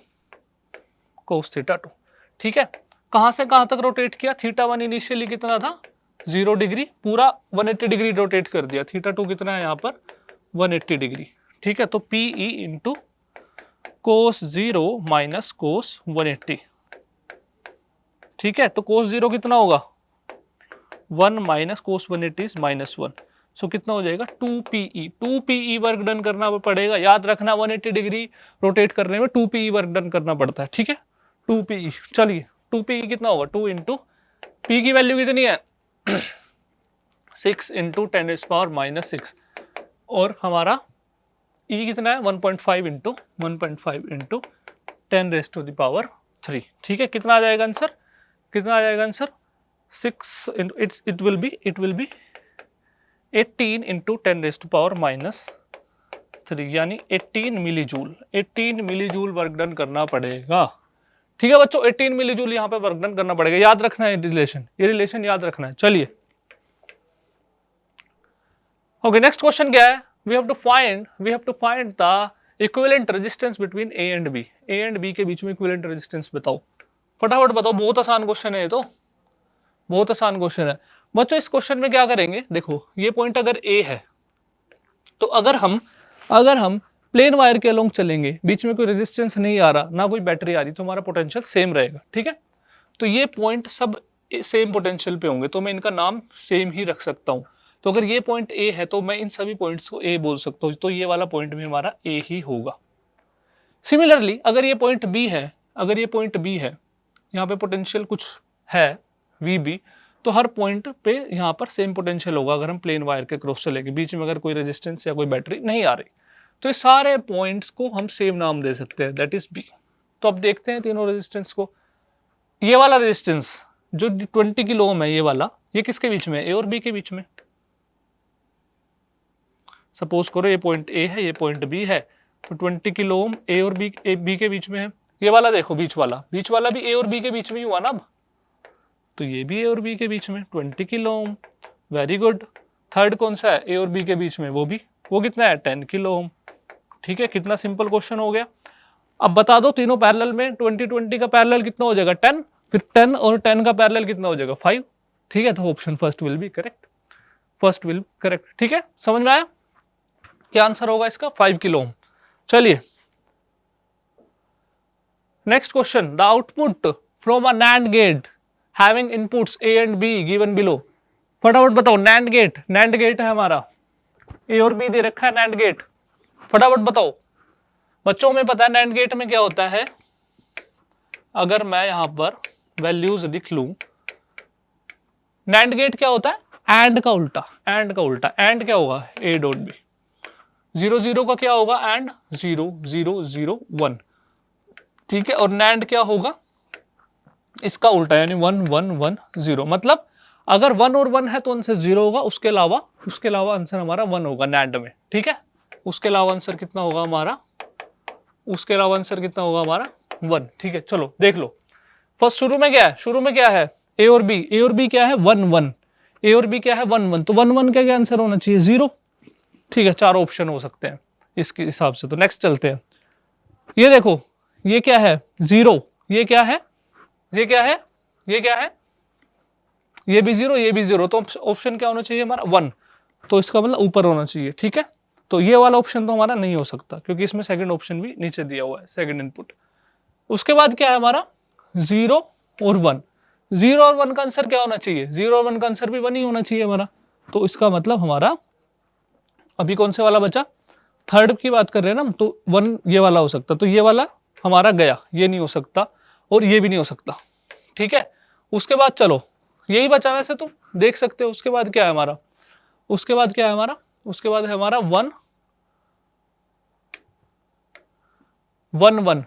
ठीक है। कहां से कहां तक रोटेट किया, θ1 इनिशियली कितना था 0 डिग्री, पूरा 180 डिग्री रोटेट कर दिया। θ2 कितना है यहाँ पर 180 डिग्री, ठीक है। तो PE into cos 0 minus cos 180, ठीक है। तो cos 0 कितना होगा 1 माइनस cos 180 इज -1, सो कितना हो जाएगा 2PE वर्क डन करना पड़ेगा। याद रखना 180 डिग्री रोटेट करने में 2PE वर्क डन करना पड़ता है, ठीक है। 2PE, चलिए 2PE कितना होगा 2 इंटू P की वैल्यू कितनी है 6 × 10⁻⁻⁶, और हमारा E कितना है 1.5 इंटू 10⁻3, ठीक है। कितना आ जाएगा आंसर, 6 इट विल बी 18 × 10⁻⁻3 यानी 18 मिली जूल वर्क डन करना पड़ेगा, ठीक है बच्चों। 18 मिली जूल यहाँ पे वर्क डन करना पड़ेगा, याद रखना है ये रिलेशन याद रखना है। चलिए ओके, नेक्स्ट क्वेश्चन क्या है, we have to find the equivalent resistance between A and B के बीच में equivalent resistance बताओ, फटाफट बताओ। बहुत आसान क्वेश्चन है ये तो, बहुत आसान क्वेश्चन है बच्चों। इस क्वेश्चन में क्या करेंगे, देखो ये पॉइंट अगर A है, तो अगर हम प्लेन वायर के अलोंग चलेंगे, बीच में कोई रेजिस्टेंस नहीं आ रहा, ना कोई बैटरी आ रही, तो हमारा पोटेंशियल सेम रहेगा, ठीक है। तो ये पॉइंट सब सेम पोटेंशियल पे होंगे, तो मैं इनका नाम सेम ही रख सकता हूं। तो अगर ये पॉइंट A है तो मैं इन सभी पॉइंट्स को A बोल सकता हूँ, तो ये वाला पॉइंट भी हमारा A ही होगा। सिमिलरली अगर ये पॉइंट B है, यहाँ पे पोटेंशियल कुछ है VB, तो हर पॉइंट पे यहाँ पर सेम पोटेंशियल होगा अगर हम प्लेन वायर के क्रॉस चलेंगे, बीच में अगर कोई रेजिस्टेंस या कोई बैटरी नहीं आ रही, तो ये सारे पॉइंट्स को हम सेम नाम दे सकते हैं, दैट इज B। तो अब देखते हैं तीनों रेजिस्टेंस को। ये वाला रेजिस्टेंस जो 20 किलो ओम है, ये वाला, ये किसके बीच में, A और B के बीच में। सपोज करो ये पॉइंट A है, ये पॉइंट B है, तो 20 किलो ओम A और B के बीच में है। ये वाला देखो बीच वाला भी A और B के बीच में ही हुआ ना अब, तो ये भी A और B के बीच में 20 kilo ohm, very good. Third कौन सा है A और B के बीच में, वो कितना है 10 किलो ओम, ठीक है, कितना सिंपल क्वेश्चन हो गया। अब बता दो तीनों पैरेलल में 20-20 का पैरेलल कितना हो जाएगा 10, फिर 10 और 10 का पैरेलल कितना हो जाएगा 5। ठीक है, तो option first will be correct, first will correct. ठीक है, समझ में आया? क्या आंसर होगा इसका 5 किलो ओम। चलिए next question, the output from a NAND gate having inputs A and B given below. फटाफट बताओ, नैंड गेट है हमारा, ए और बी दे रखा है नैंड गेट, फटाफट बताओ। बच्चों में पता है नैंड गेट में क्या होता है, अगर मैं यहां पर वैल्यूज लिख लूं, नैंड गेट क्या होता है एंड का उल्टा, एंड क्या होगा ए डॉट बी, 0 0 का क्या होगा एंड 0 0 0 1। ठीक है, और नैंड क्या होगा इसका उल्टा, यानी 1 1 1 0। मतलब अगर 1 और 1 है तो आंसर 0 होगा, उसके अलावा आंसर हमारा 1 होगा नैंड में। ठीक है, उसके अलावा आंसर कितना होगा हमारा, 1। ठीक है, चलो देख लो। फर्स्ट शुरू में क्या है ए और बी क्या है 1 1, ए और बी क्या है 1 1, तो 1 1 का क्या आंसर होना चाहिए 0। ठीक है, 4 ऑप्शन हो सकते हैं इसके हिसाब से। तो नेक्स्ट चलते हैं, ये देखो ये क्या है 0, ये क्या है ये भी 0, ये भी 0, तो ऑप्शन क्या होना चाहिए हमारा 1, तो इसका मतलब ऊपर होना चाहिए। ठीक है, तो ये वाला ऑप्शन तो हमारा नहीं हो सकता क्योंकि इसमें सेकंड ऑप्शन भी नीचे दिया हुआ है, सेकंड इनपुट। उसके बाद क्या है हमारा 0 और 1, 0 और 1 का आंसर क्या होना चाहिए, 0 और 1 का आंसर भी 1 ही होना चाहिए हमारा। तो इसका मतलब हमारा अभी कौन से वाला बचा, थर्ड की बात कर रहे हैं ना, तो 1 ये वाला हो सकता, तो ये वाला हमारा गया, ये नहीं हो सकता और ये भी नहीं हो सकता। ठीक है, उसके बाद चलो यही बचा, वैसे तो देख सकते हो। उसके बाद क्या है हमारा, उसके बाद है हमारा 1 1 1,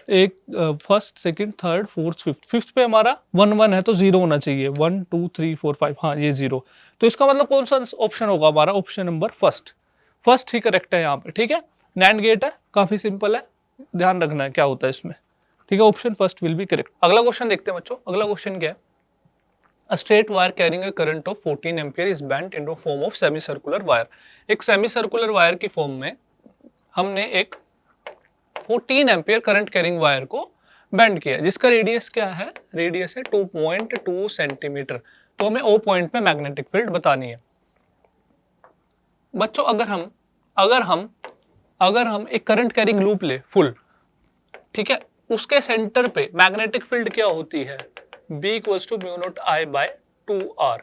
एक first second third fourth fifth पे हमारा 1 1 है, तो 0 होना चाहिए, 1 2 3 4 5, हाँ ये 0। तो इसका मतलब कौन सा ऑप्शन होगा हमारा, ऑप्शन नंबर फर्स्ट ही करेक्ट है यहाँ पे। ठीक है, नैंड गेट है, काफी सिंपल है, ध्यान रखना है क्या होता है इसमें। ठीक है, option first will be correct. अगला क्वेश्चन देखते हैं बच्चों। अगला क्वेश्चन क्या है, A straight wire carrying a current of 14 ampere is bent into form of semicircular wire। एक semicircular wire की फॉर्म में हमने एक 14 एम्पियर करंट कैरिंग वायर को बेंड किया, जिसका रेडियस क्या है, रेडियस है 2.2 सेंटीमीटर। तो हमें O पॉइंट में मैग्नेटिक फील्ड बतानी है। बच्चों अगर हम एक करंट कैरिंग लूप ले फुल, ठीक है, उसके सेंटर पे मैग्नेटिक फील्ड क्या होती है, B equals to mu not I by 2R।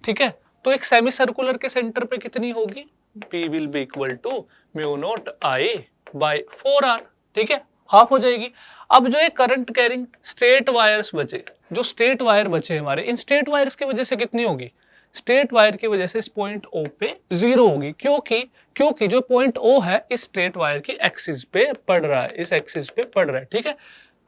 ठीक है, तो एक सेमी सर्कुलर के सेंटर पे कितनी होगी, B will be equal to mu not I by 4R। ठीक है, हाफ हो जाएगी। अब जो ये करंट कैरिंग स्ट्रेट वायर्स बचे, जो स्ट्रेट वायर बचे हमारे, इन स्ट्रेट वायर्स की वजह से कितनी होगी, स्ट्रेट वायर की वजह से इस पॉइंट O पे 0 होगी। क्योंकि जो पॉइंट O है इस स्ट्रेट वायर की एक्सिस पे पड़ रहा है, इस एक्सिस पे पड़ रहा है। ठीक है,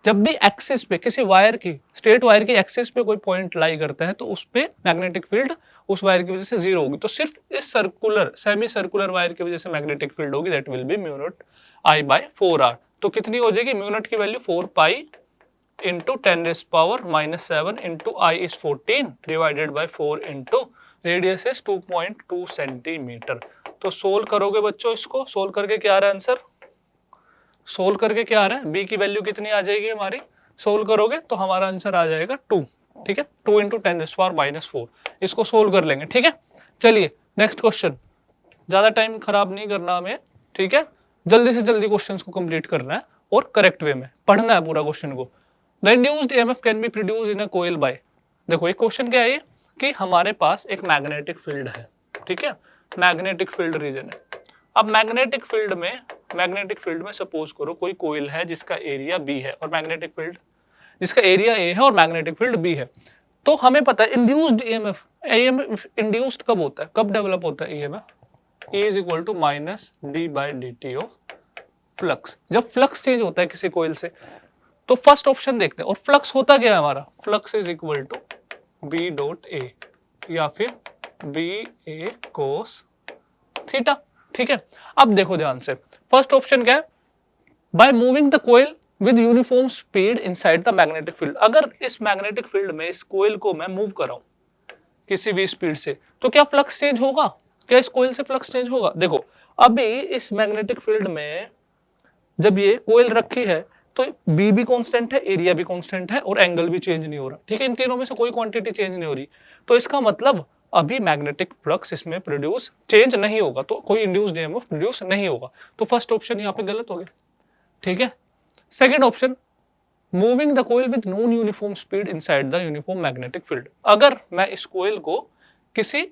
जब भी एक्सिस पे किसी वायर की, स्ट्रेट वायर की एक्सिस पे कोई पॉइंट लाई करता है तो उस पे मैग्नेटिक फील्ड उस वायर की वजह से 0 होगी। तो सिर्फ इस सर्कुलर सेमी सर्कुलर वायर की वजह से मैग्नेटिक फील्ड होगी, that will be mu not I by 4R। तो कितनी हो जाएगी, म्यू नॉट की value 4 pi into 10⁻⁻7 into I is 14 divided by 4 into radius is 2.2 centimetre. तो सोल्व करोगे बच्चों, इसको सोल्व करके क्या आ रहा है आंसर, सोल्व करके क्या आ रहा है, बी की वैल्यू कितनी आ जाएगी हमारी, सोल्व करोगे तो हमारा आंसर आ जाएगा 2। ठीक है, 2 इंटू 10⁻⁻4, इसको सोल्व कर लेंगे। ठीक है, चलिए नेक्स्ट क्वेश्चन, ज्यादा टाइम खराब नहीं करना हमें। ठीक है, जल्दी से जल्दी क्वेश्चंस को कंप्लीट करना है और करेक्ट वे में पढ़ना है पूरा क्वेश्चन को। The induced EMF can be produce in a coil by. देखो एक क्वेश्चन क्या है ये, कि हमारे पास एक मैग्नेटिक फील्ड है। ठीक है, मैग्नेटिक फील्ड रीजन है। अब मैग्नेटिक फील्ड में सपोज करो कोई कॉइल है जिसका एरिया B है और मैग्नेटिक फील्ड जिसका एरिया A है और मैग्नेटिक फील्ड B है। तो हमें पता है इंड्यूस्ड ईएमएफ इंड्यूस्ड कब होता है, कब डेवलप होता है EMF, E is equal to -d/dt of flux. जब फ्लक्स चेंज होता है किसी कॉइल से। तो फर्स्ट ऑप्शन देखते हैं, और फ्लक्स होता क्या है हमारा, flux is equal to B dot A या फिर BA cos थीटा। ठीक है, अब देखो ध्यान से, फर्स्ट ऑप्शन क्या है, by moving the coil with uniform speed inside the magnetic field. अगर इस मैग्नेटिक फील्ड में इस कॉइल को मैं मूव कर रहा हूं किसी भी स्पीड से, तो क्या फ्लक्स चेंज होगा, क्या इस कॉइल से फ्लक्स चेंज होगा। देखो अभी इस मैग्नेटिक फील्ड में जब ये कोयल रखी है तो बी भी कांस्टेंट है, एरिया भी कांस्टेंट है और एंगल भी चेंज नहीं हो रहा, ठीक है। इन तीनों में से कोई क्वांटिटी चेंज नहीं हो रही, तो इसका मतलब अभी मैग्नेटिक फ्लक्स इसमें प्रोड्यूस चेंज नहीं होगा, तो कोई इंड्यूस्ड ईएमएफ प्रोड्यूस नहीं होगा। तो फर्स्ट ऑप्शन यहाँ पे गलत हो गया, ठीक है। Second option, moving the coil with non uniform speed inside the uniform magnetic field. अगर मैं इस कोयल को किसी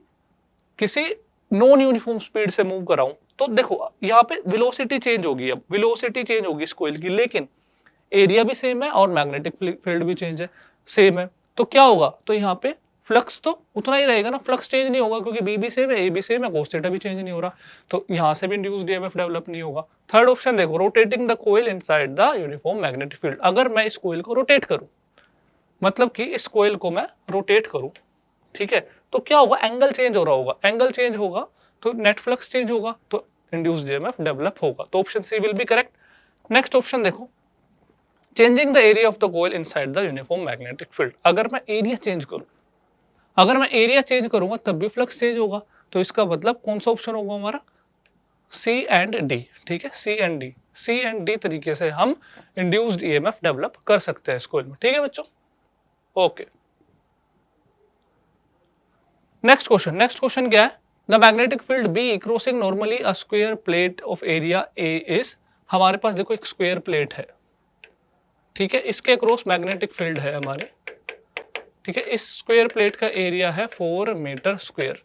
नॉन यूनिफॉर्म स्पीड से मूव कराऊं तो देखो यहाँ पे वेलोसिटी चेंज होगी, अब वेलोसिटी चेंज होगी इस कोयल की, लेकिन एरिया भी सेम है और मैग्नेटिक फील्ड भी चेंज है, सेम है। तो क्या होगा, तो यहाँ पे फ्लक्स तो उतना ही रहेगा ना, फ्लक्स चेंज नहीं होगा क्योंकि बी भी सेम है, ए भी सेम है, cos थीटा भी चेंज नहीं हो रहा, तो यहाँ से भी इंड्यूस्ड ईएमएफ डेवलप नहीं होगा। थर्ड ऑप्शन देखो, rotating the coil inside the uniform magnetic field. अगर मैं इस कोयल को रोटेट करूं, मतलब कि इस कोयल को मैं रोटेट करूं, ठीक है, तो क्या होगा, एंगल चेंज हो रहा होगा, एंगल चेंज होगा तो नेट फ्लक्स चेंज होगा, तो इंड्यूस्ड ईएमएफ डेवलप होगा। तो option C will be correct. Next option देखो, changing the area of the coil inside the uniform magnetic field. अगर मैं एरिया चेंज करूंगा तब भी फ्लक्स चेंज होगा, तो इसका मतलब कौन सा ऑप्शन होगा हमारा, सी एंड डी, ठीक है, सी एंड डी तरीके से हम इंड्यूस्ड ईएमएफ डेवलप कर सकते हैं इस कोयल में, ठीक है बच्चों। ओके, नेक्स्ट क्वेश्चन क्या है, the magnetic field B crossing normally a square plate of area A is. हमारे पास देखो एक स्क्वायर प्लेट है, ठीक है, इसके क्रॉस मैग्नेटिक फील्ड है हमारे, ठीक है, इस स्क्वायर प्लेट का एरिया है 4 metre square.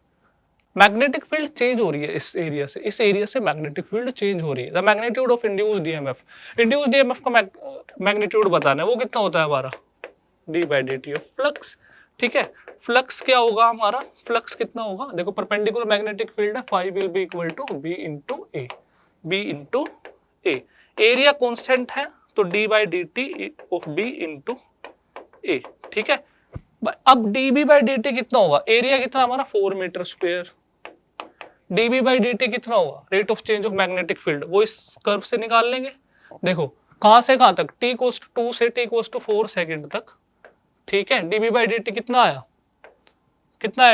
Magnetic field change हो रही है इस एरिया से मैग्नेटिक फील्ड चेंज हो रही है। The magnitude of induced EMF का मैग्नीट्यूड बताना है, वो कितना होता है हमारा, D by D T of flux, ठीक है। फ्लक्स क्या होगा हमारा, फ्लक्स कितना होगा, देखो परपेंडिकुलर मैग्नेटिक फील्ड है, phi will be equal to B into A, area constant है तो D by D T of B into A, ठीक है। अब dB बाई डी टी कितना होगा, एरिया कितना हमारा 4 metre square, dB by D T कितना होगा, rate of change of magnetic field, वो इस कर्व से निकाल लेंगे। देखो कहां से कहां तक, t कोस टू 2 से t कोस टू 4 सेकेंड तक, ठीक है। dB बाई डी टी कितना आया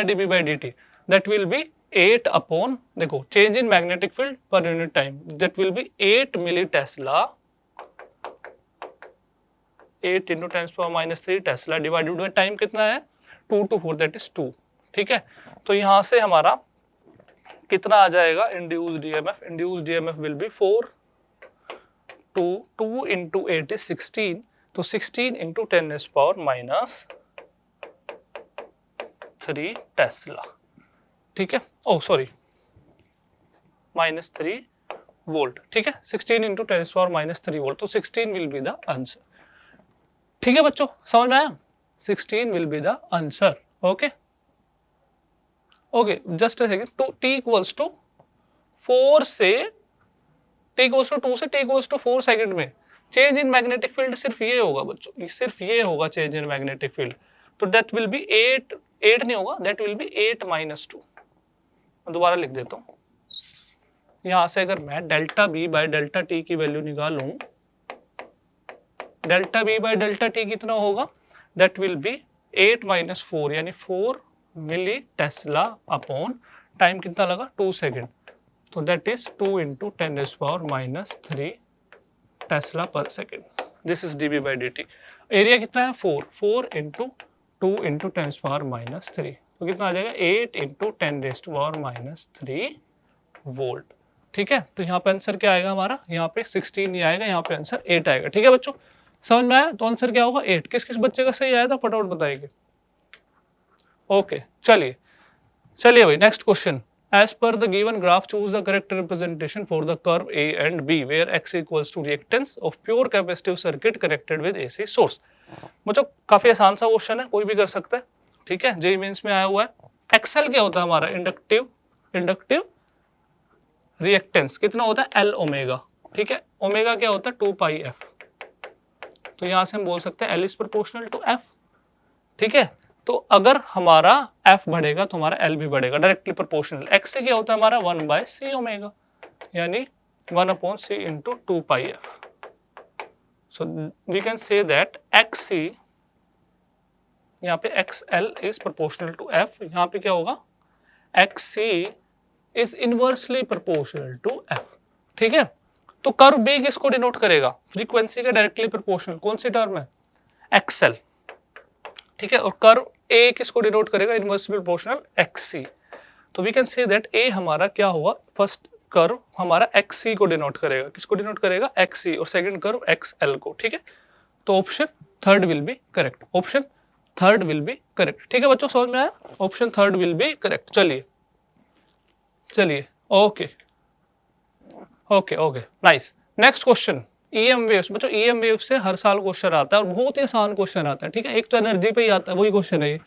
dB by D T, that will be 8 upon, देखो change in magnetic field per unit time, that will be 8 millitesla, 8 into 10⁻³ tesla divided by time कितना है 2 to 4 that is 2, ठीक है। तो यहां से हमारा कितना आ जाएगा, induced EMF will be 4 2 into 8 is 16, तो 16 इंटू 10⁻³ टेस्ला, ठीक है, ओ सॉरी -3 वोल्ट, ठीक है, 16 इंटू 10⁻³ वोल्ट, तो 16 विल बी द आंसर, ठीक है बच्चों, समझ में आया, 16 will be the answer. Okay just a second, तो t इक्वल्स टू 4 से t इक्वल्स टू 2 से t इक्वल्स टू 4 सेकंड में चेंज इन मैग्नेटिक फील्ड सिर्फ ये होगा बच्चों, सिर्फ ये होगा चेंज इन मैग्नेटिक फील्ड, तो दैट विल बी 8 नहीं होगा, दैट विल बी 8 - 2। मैं दोबारा लिख देता हूं, यहां से अगर मैं delta B by delta T की वैल्यू निकालूं, delta B by delta T कितना होगा, दैट विल बी 8 - 4 यानी 4 मिली टेस्ला अपॉन टाइम कितना लगा 2 सेकेंड, तो दैट इज 2 इंटू 10⁻³ टेस्ला पर second, this is dB by D T. Area कितना है 4 इंटू 2 इंटू 10⁻³ तो कितना आ जाएगा 8 इंटू 10⁻³ वोल्ट, ठीक है। तो यहाँ पे आंसर क्या आएगा हमारा, यहाँ पे 16 नहीं आएगा, यहाँ पे आंसर 8 आएगा, ठीक है बच्चों, समझ में आया। तो आंसर क्या होगा 8। किस किस बच्चे का सही आया था फटाफट बताइए। ओके चलिए भाई next question, as per the given graph choose the correct representation for the curve A and B where x equals to reactance of pure capacitive circuit connected with AC source. बच्चों काफी आसान सा question है, कोई भी कर सकता है, ठीक है, जेईई मेंस में आया हुआ है। एक्सएल क्या होता है हमारा, इंडक्टिव रिएक्टेंस कितना होता है L ओमेगा, ठीक है, ओमेगा क्या होता है 2 पाई f, तो यहां से हम बोल सकते हैं L is proportional to f, ठीक है। तो अगर हमारा f बढ़ेगा तो हमारा L भी बढ़ेगा, डायरेक्टली प्रोपोर्शनल। x से क्या होता है हमारा 1/c ओमेगा, यानी 1/c into 2 pi f, so we can say that xc, यहाँ पे xl is proportional to f, यहाँ पे क्या होगा xc is inversely proportional to F. ठीक है, तो कर्व बी किसको डिनोट करेगा? फ्रीक्वेंसी का डायरेक्टली प्रोपोर्शनल, कौन सी टर्म है? एक्सएल। ठीक है, और कर्व ए किसको डिनोट करेगा? Inversely proportional एक्ससी। तो वी कैन से दैट ए हमारा क्या होगा? फर्स्ट कर्व हमारा एक्ससी को डिनोट करेगा। किसको डिनोट करेगा? एक्ससी। और सेकंड कर्व एक्सएल को। ठीक है, तो option third will be correct. Option third will be correct. ठीक है बच्चों, समझ में आया? Option third will be correct. चलिए चलिए, okay okay okay, nice. Next question, EM waves. बच्चों ईएम वेव से हर साल क्वेश्चन आता है और बहुत ही आसान क्वेश्चन आता है। ठीक है, एक तो एनर्जी पे ही आता है, वही क्वेश्चन है ये।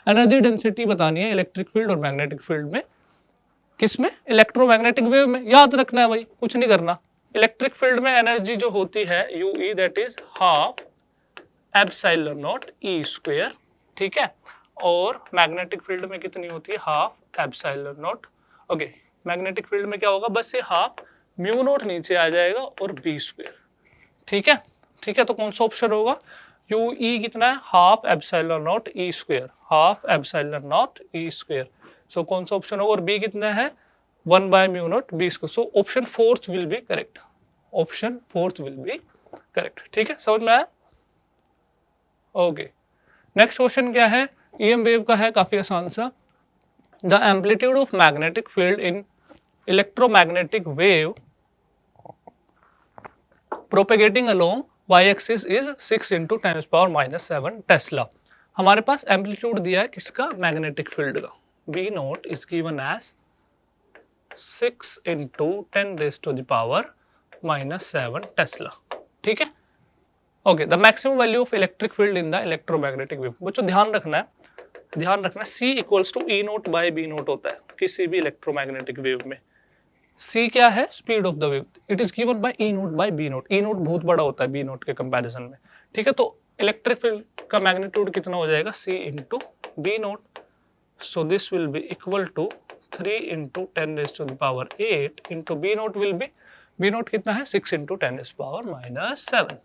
एनर्जी डेंसिटी बतानी है इलेक्ट्रिक फील्ड और मैग्नेटिक फील्ड में। किसमें? इलेक्ट्रोमैग्नेटिक वेव में। याद रखना है भाई, कुछ नहीं करना। इलेक्ट्रिक फील्ड में एनर्जी जो होती है you E, that is half epsilon naught E square. ठीक है, और मैग्नेटिक फील्ड में कितनी होती है? Half epsilon not. Okay, magnetic field में क्या होगा? बस ये हाफ म्यू नॉट नीचे आ जाएगा और बी स्क्वायर। ठीक है, ठीक है, तो कौन सा ऑप्शन होगा? यू ई कितना है? Half epsilon naught E square, half epsilon naught E square. So कौन सा ऑप्शन होगा? और बी कितना है? 1 by mu naught B square. So option fourth will be correct. Option fourth will be correct. ठीक है, समझ में आया? ओके, नेक्स्ट क्वेश्चन क्या है? ईएम वेव का है, काफी आसान सा। The amplitude of magnetic field in electromagnetic wave propagating along y axis is 6 × 10⁻⁻7 tesla. हमारे पास एम्पलीट्यूड दिया है किसका? मैग्नेटिक फील्ड का। V not is given as 6 × 10⁻⁻7 tesla. ठीक है, okay. The maximum value of electric field in the electromagnetic wave. बच्चों ध्यान रखना है, ध्यान रखना, C equals to E not by B not होता है किसी भी इलेक्ट्रोमैग्नेटिक वेव में। C क्या है? Speed of the wave. It is given by E not by B not. E not बहुत बड़ा होता है B नॉट के कंपैरिजन में। ठीक है, तो इलेक्ट्रिक फील्ड का मैग्नीट्यूड कितना हो जाएगा? C × B naught. So this will be equal to 3 × 10⁸ into B naught will be, B naught कितना है? 6 × 10⁻⁻7।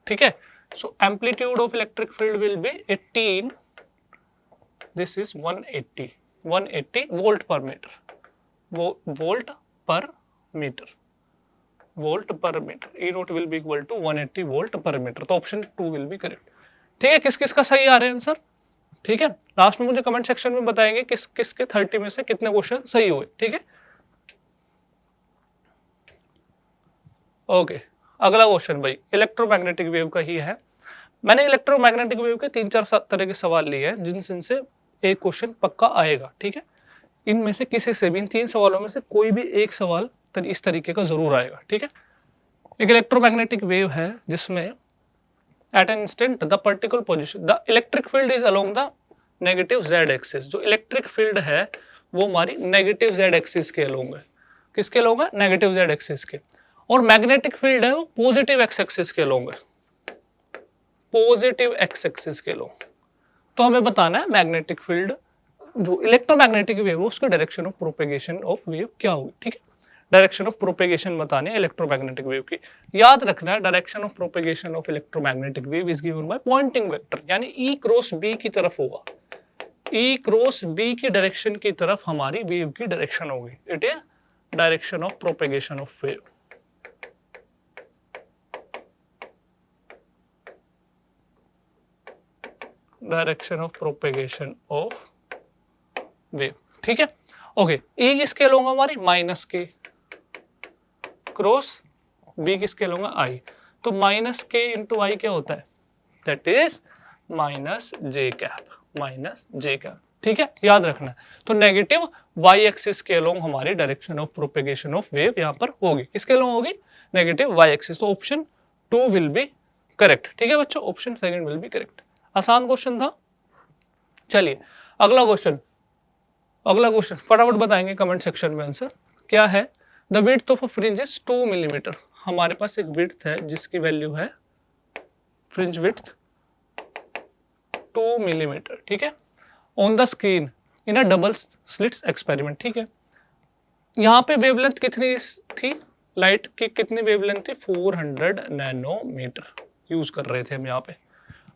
ठीक है, so amplitude of electric field will be 18, this is 180 volt per metre, volt per metre, volt per metre. E naught will be equal to 180 volt per metre. तो option 2 will be correct. ठीक है, किस किस का सही आ रहे हैं answer? ठीक है, लास्ट में मुझे कमेंट सेक्शन में बताएंगे किस किस के 30 में से कितने क्वेश्चन सही हुए। ठीक है, ओके। अगला क्वेश्चन भाई इलेक्ट्रोमैग्नेटिक वेव का ही है। मैंने इलेक्ट्रोमैग्नेटिक वेव के 3-4 तरह के सवाल लिए हैं जिनसे एक क्वेश्चन पक्का आएगा। ठीक है, इनमें से किसी से भी, इन 3 सवालों में से कोई भी एक सवाल इस तरीके का जरूर आएगा। ठीक है, एक इलेक्ट्रोमैग्नेटिक वेव है जिसमें at an instant the particular position the electric field is along the negative z axis. जो इलेक्ट्रिक फील्ड है वो हमारी नेगेटिव z एक्सिस के अलोंग है। किसके अलोंग है? नेगेटिव z एक्सिस के। और मैग्नेटिक फील्ड है वो पॉजिटिव x एक्सिस के अलोंग है, पॉजिटिव x एक्सिस के अलोंग। तो हमें बताना है मैग्नेटिक फील्ड जो इलेक्ट्रोमैग्नेटिक वेव है उसका direction of propagation of wave क्या होगी। ठीक है, डायरेक्शन ऑफ प्रोपेगेशन बतानी है इलेक्ट्रोमैग्नेटिक वेव की। याद रखना है direction of propagation of electromagnetic wave is given by Poynting vector, यानी E क्रॉस B की तरफ होगा। E क्रॉस B की डायरेक्शन की तरफ हमारी वेव की डायरेक्शन होगी। It is direction of propagation of wave. Direction of propagation of wave. ठीक है, ओके। E किसके अलोंग हमारी? माइनस के क्रॉस B किसके अलोंग? I। तो माइनस के इंटू आई क्या होता है? That is minus J cap, minus J cap. ठीक है, याद रखना है। तो नेगेटिव y एक्सिस के अलोंग हमारी direction of propagation of wave यहाँ पर होगी। किसके अलोंग होगी? Negative y axis. तो ऑप्शन 2 विल बी करेक्ट। ठीक है बच्चों, ऑप्शन 2 विल बी करेक्ट। आसान क्वेश्चन था। चलिए अगला क्वेश्चन, अगला क्वेश्चन फटाफट बताएंगे कमेंट सेक्शन में आंसर क्या है। The width of a fringe is 2 millimetre. हमारे पास एक विड्थ है जिसकी वैल्यू है, फ्रिंज विड्थ 2 मिलीमीटर। ठीक है, on the screen in a double slits experiment. ठीक है, यहाँ पे वेवलेंथ कितनी थी? लाइट की कितनी वेवलेंथ थी? 400 नैनोमीटर यूज कर रहे थे हम यहाँ पे।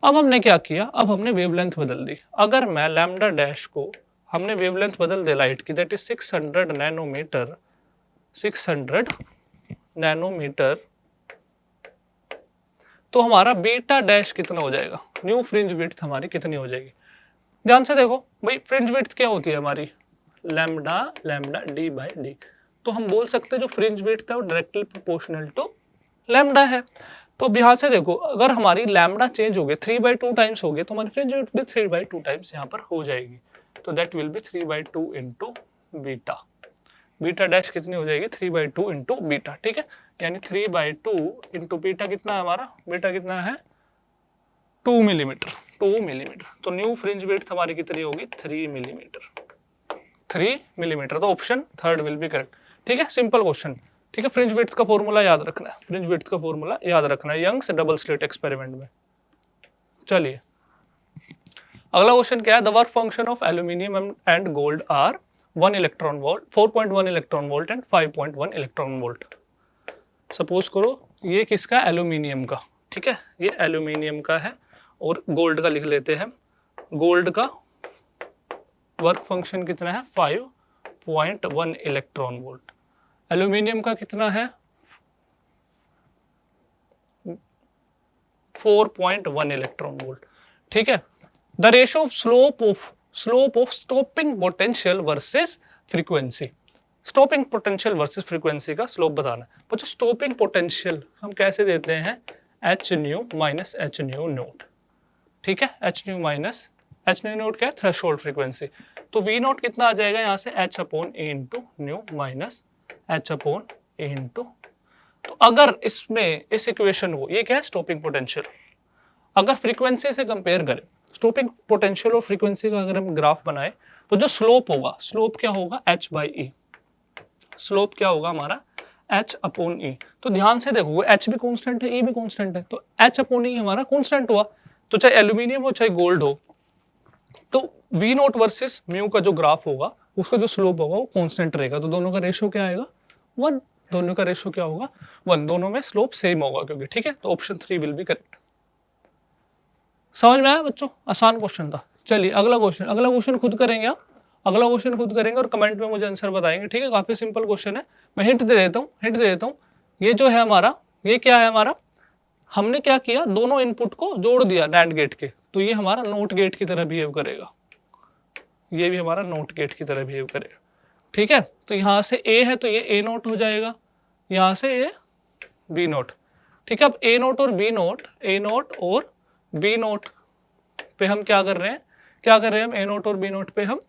अब हमने क्या किया? अब हमने वेवलेंथ बदल दी। अगर मैं लैम्डा डैश को हमने वेवलेंथ बदल दे लाइट की, दैट इज 600 नैनोमीटर, 600 नैनोमीटर, तो हमारा बीटा डैश कितना हो जाएगा, न्यू फ्रिंज विड्थ हमारी कितनी हो जाएगी। ध्यान से देखो भाई, फ्रिंज विड्थ क्या होती है हमारी, lambda lambda D by D. तो हम बोल सकते हैं जो फ्रिंज विड्थ है वो डायरेक्टली प्रोपोर्शनल टू लैम्डा है। तो अब यहाँ से देखो, अगर हमारी लैम्डा चेंज हो गए 3/2 टाइम्स हो गए, तो हमारी फ्रिंज विड्थ भी 3/2 टाइम्स यहाँ पर हो जाएगी। तो that will B 3/2 into beta. Beta dash कितनी हो जाएगी, 3/2 इंटू बीटा। ठीक है, यानी 3/2 इंटू बीटा कितना है हमारा, बीटा कितना है 2 मिलीमीटर, 2 मिलीमीटर। तो न्यू फ्रिंज विड्थ हमारी कितनी होगी, 3 मिलीमीटर, 3 मिलीमीटर। तो option third will be correct. ठीक है, सिंपल क्वेश्चन। ठीक है, फ्रिंज विड्थ का फॉर्मूला याद रखना है, फ्रिंज विड्थ का फॉर्मूला याद रखना है यंग्स डबल स्लिट एक्सपेरिमेंट में। चलिए अगला क्वेश्चन क्या है, the work function of aluminium and gold are 1 electron volt, 4.1 electron volt and 5.1 electron volt. Suppose करो ये किसका, एल्यूमिनियम का। ठीक है, ये एल्यूमिनियम का है और गोल्ड का लिख लेते हैं। गोल्ड का वर्क फंक्शन कितना है, 5.1 इलेक्ट्रॉन वोल्ट। एल्यूमिनियम का कितना है, 4.1 इलेक्ट्रॉन वोल्ट। ठीक है, the ratio of slope of stopping potential versus frequency. Stopping potential versus frequency का स्लोप बताना है। बच्चों स्टॉपिंग पोटेंशियल हम कैसे देते हैं, h nu minus h nu naught. ठीक है, h nu minus h nu naught क्या है, थ्रेशोल्ड फ्रीक्वेंसी। तो वी नोट कितना आ जाएगा यहाँ से, h upon e into nu minus h upon e into. तो अगर इसमें इस इक्वेशन को, ये क्या है स्टॉपिंग पोटेंशियल, अगर फ्रीक्वेंसी से कंपेयर करें, स्टॉपिंग पोटेंशियल और फ्रीक्वेंसी का अगर हम ग्राफ बनाए, तो जो स्लोप होगा, स्लोप क्या होगा, एच बाई ई। स्लोप क्या होगा हमारा, एच अपॉन ई। तो ध्यान से देखो, एच भी कांस्टेंट है, ई भी कांस्टेंट है, तो एच अपॉन ई हमारा कांस्टेंट हुआ। तो चाहे एल्यूमिनियम हो चाहे गोल्ड हो, तो वी नोट वर्सेस म्यू का जो ग्राफ होगा, उसका जो स्लोप होगा वो कांस्टेंट रहेगा। तो दोनों का रेशियो क्या आएगा, 1। दोनों का रेशियो क्या होगा, 1। दोनों में स्लोप सेम होगा क्योंकि। ठीक है, तो ऑप्शन 3 विल बी करेक्ट। समझ में आया बच्चों, आसान क्वेश्चन था। चलिए अगला क्वेश्चन, अगला क्वेश्चन खुद करेंगे आप, अगला क्वेश्चन खुद करेंगे और कमेंट में मुझे आंसर बताएंगे। ठीक है, काफी सिंपल क्वेश्चन है। मैं हिंट दे देता हूँ। ये जो है हमारा, ये क्या है हमारा, हमने क्या किया, दोनों इनपुट को जोड़ दिया नैंड गेट के, तो ये हमारा नोट गेट की तरह बिहेव करेगा। ये भी हमारा नोट गेट की तरह बिहेव करेगा। ठीक है, तो यहाँ से ए है तो ये ए नोट हो जाएगा, यहाँ से ये बी नोट। ठीक है, अब ए नोट और बी नोट, ए नोट और बी नोट पे हम क्या कर रहे हैं, हम ए नोट और बी नोट पे हम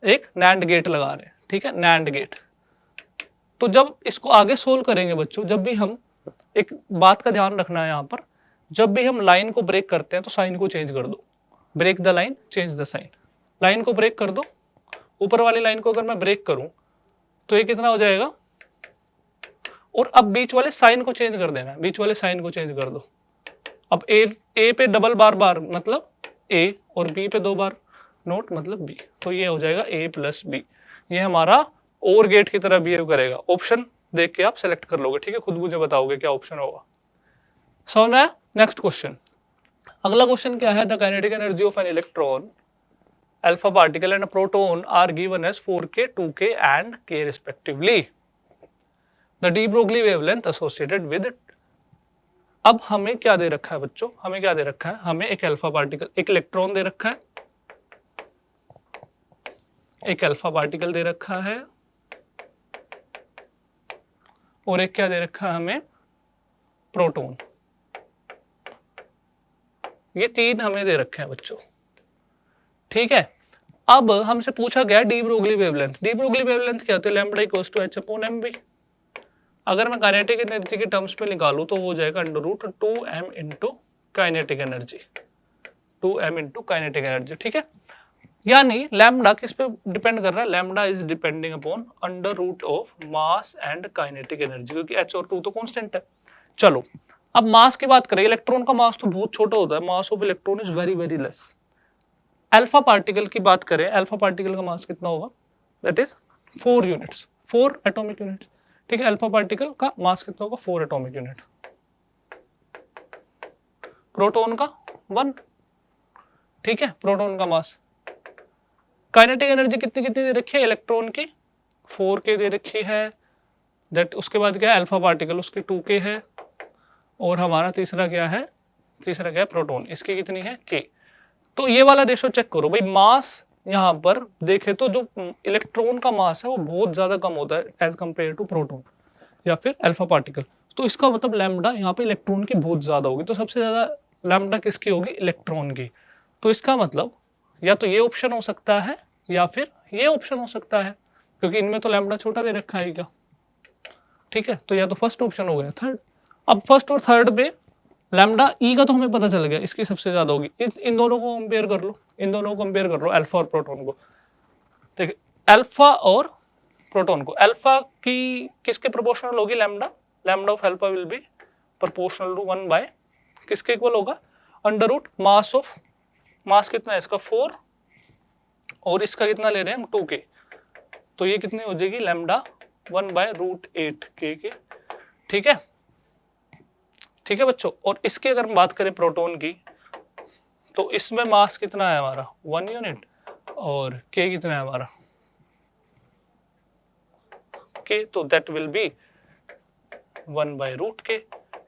एक नैंड गेट लगा रहे हैं। ठीक है, नैंड गेट। तो जब इसको आगे सोल्व करेंगे बच्चों, जब भी हम, एक बात का ध्यान रखना है यहाँ पर, जब भी हम लाइन को ब्रेक करते हैं तो साइन को चेंज कर दो। Break the line, change the sign. Line को ब्रेक कर दो, ऊपर वाली लाइन को अगर मैं ब्रेक करूं तो ये कितना हो जाएगा, और अब बीच वाले साइन को चेंज कर देना, बीच वाले साइन को चेंज कर दो। अब ए पे डबल बार मतलब ए, और बी पे 2 बार नोट मतलब बी, तो ये हो जाएगा ए प्लस बी। ये हमारा और गेट की तरह बिहेव करेगा। ऑप्शन देख के आप सेलेक्ट कर लोगे। ठीक है, खुद मुझे बताओगे क्या ऑप्शन होगा। समझ में आया? नेक्स्ट क्वेश्चन, अगला क्वेश्चन क्या है, the kinetic energy of an electron, alpha particle and a proton are given as 4k, 2k and k respectively. The de Broglie wavelength associated with it. अब हमें क्या दे रखा है बच्चों, हमें क्या दे रखा है, हमें एक अल्फा पार्टिकल, एक इलेक्ट्रॉन दे रखा है, एक अल्फा पार्टिकल दे रखा है, और एक क्या दे रखा है हमें, प्रोटॉन। ये 3 हमें दे रखे हैं बच्चों। ठीक है, अब हमसे पूछा गया de Broglie wavelength. De Broglie wavelength क्या होती है, lambda equals to H upon M B. अगर मैं काइनेटिक एनर्जी के टर्म्स में निकालूं तो हो जाएगा √2m into kinetic energy, 2m into kinetic energy. ठीक है, यानी लैम्बडा किस पे डिपेंड कर रहा है, lambda is depending upon √ of mass and kinetic energy, क्योंकि h और 2 तो कांस्टेंट है। चलो अब मास की बात करें, इलेक्ट्रॉन का मास तो बहुत छोटा होता है, mass of electron is very very less. Alpha particle की बात करें, अल्फा पार्टिकल का मास कितना होगा, that is 4 units, 4 atomic units. ठीक है, अल्फा पार्टिकल का मास कितना होगा, 4 एटॉमिक यूनिट। प्रोटॉन का 1। ठीक है, प्रोटॉन का मास काइनेटिक एनर्जी कितनी कितनी दे रखी है इलेक्ट्रॉन की, 4k दे रखी है, दैट उसके बाद क्या है अल्फा पार्टिकल उसकी 2k है, और हमारा तीसरा क्या है, तीसरा क्या है प्रोटॉन, इसकी कितनी है k। तो ये वाला रेशो चेक करो भाई, मास यहाँ पर देखे तो जो इलेक्ट्रॉन का मास है वो बहुत ज्यादा कम होता है एज कंपेयर टू प्रोटॉन या फिर अल्फा पार्टिकल। तो इसका मतलब लैम्डा यहाँ पे इलेक्ट्रॉन की बहुत ज्यादा होगी, तो सबसे ज्यादा लैम्डा किसकी होगी, इलेक्ट्रॉन की। तो इसका मतलब या तो ये ऑप्शन हो सकता है या फिर ये ऑप्शन हो सकता है, क्योंकि इनमें तो लैम्डा छोटा दे रखा है क्या, ठीक है। तो या तो फर्स्ट ऑप्शन हो गया, थर्ड। अब फर्स्ट और थर्ड पे लैम्डा ई का तो हमें पता चल गया, इसकी सबसे ज्यादा होगी। इन दोनों को कंपेयर कर लो, इन दोनों को कंपेयर कर लो, अल्फा और प्रोटॉन को। देखिए अल्फा और प्रोटॉन को, अल्फा की किसके प्रोपोर्शनल होगी, lambda, lambda of alpha will be proportional to 1 by किसके इक्वल होगा, under root mass of, mass कितना है इसका 4 और इसका कितना ले रहे हैं हम 2k, तो ये कितनी हो जाएगी लैम्डा 1 बाय रूट 8k के, ठीक है, ठीक है बच्चों। और इसकी अगर हम बात करें प्रोटॉन की, तो इसमें मास कितना है हमारा 1 यूनिट और k कितना है हमारा k, तो that will be 1 by root k,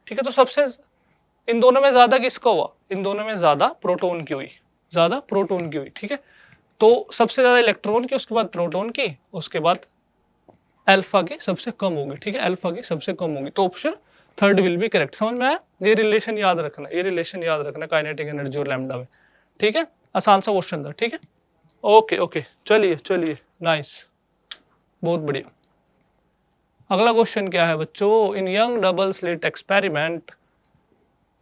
ठीक है। तो सबसे इन दोनों में ज्यादा किसका हुआ, इन दोनों में ज्यादा प्रोटॉन की हुई, ज्यादा प्रोटॉन की हुई, ठीक है। तो सबसे ज्यादा इलेक्ट्रॉन की, उसके बाद प्रोटॉन की, उसके बाद अल्फा की सबसे कम होगी, ठीक है, अल्फा की सबसे कम होगी। तो option third will be correct. समझ में आया, ये रिलेशन याद रखना, ये रिलेशन याद रखना काइनेटिक एनर्जी और लैम्डा में, ठीक है। आसान सा क्वेश्चन था, ठीक है। ओके ओके, चलिए चलिए, नाइस, बहुत बढ़िया। अगला क्वेश्चन क्या है बच्चों, in Young double slit experiment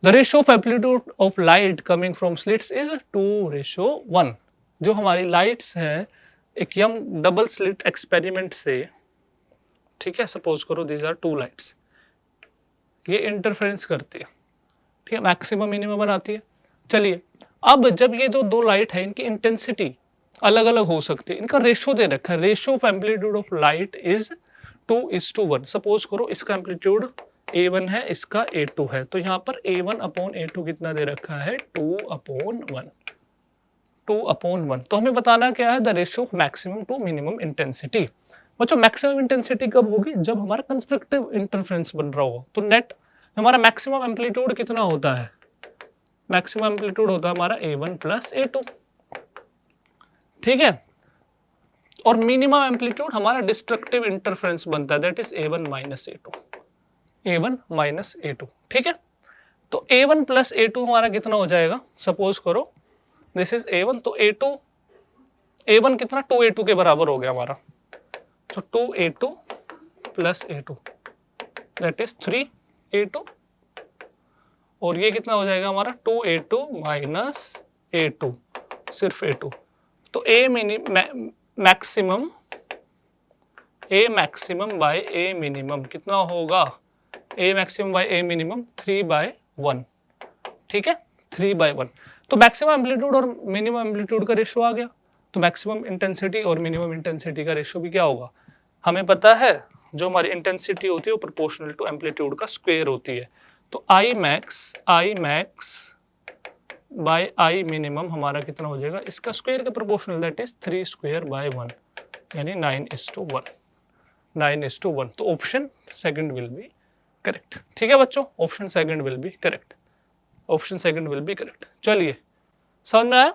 the ratio of amplitude of light coming from slits is 2:1। जो हमारी लाइट्स है एक यंग डबल स्लिट एक्सपेरिमेंट से, ठीक है, सपोज करो दीज आर 2 लाइट्स, ये इंटरफेरेंस करती है, ठीक है, मैक्सिमम मिनिमम बनाती है। चलिए अब जब ये जो 2 लाइट है इनकी इंटेंसिटी अलग अलग हो सकती है, इनका रेशियो दे रखा है, ratio of amplitude of light is 2:1। Suppose करो इसका एम्पलीट्यूड A1 है, इसका A2 है, तो यहाँ पर A1 अपॉन A2 कितना दे रखा है 2/1, 2/1। तो हमें बताना क्या है, the ratio of maximum to minimum intensity. बच्चों मैक्सिमम इंटेंसिटी कब होगी, जब हमारा कंस्ट्रक्टिव इंटरफेरेंस बन रहा हो। तो नेट हमारा मैक्सिमम एम्पलीट्यूड कितना होता है, मैक्सिमम एम्पलीट्यूड होता है हमारा A1 प्लस A2, ठीक है। और मिनिमम एम्पलीट्यूड हमारा डिस्ट्रक्टिव इंटरफेरेंस बनता है, that is A1 minus A2, A1 minus A2, ठीक है। तो A1 प्लस A2 हमारा कितना हो जाएगा, सपोज करो दिस इज A1, तो A1 कितना 2A2 के बराबर हो गया हमारा, तो 2A2 plus A2 that is 3A2, और ये कितना हो जाएगा हमारा 2A2 माइनस A2, सिर्फ A2। तो A maximum bye A minimum कितना होगा, A maximum bye A minimum 3/1, ठीक है, 3/1। तो मैक्सिमम एम्पलीट्यूड और मिनिमम एम्पलीट्यूड का रेशियो आ गया, तो मैक्सिमम इंटेंसिटी और मिनिमम इंटेंसिटी का रेशियो भी क्या होगा, हमें पता है जो हमारी इंटेंसिटी होती है वो प्रोपोर्शनल टू एम्पलीट्यूड का स्क्वायर होती है। तो I max bye I minimum हमारा कितना हो जाएगा, इसका स्क्वायर का प्रोपोर्शनल, दैट इज 3/1 यानी 9:1, 9:1। तो option second will be correct, ठीक है बच्चों, option second will be correct, option second will be correct. चलिए समझ में आया,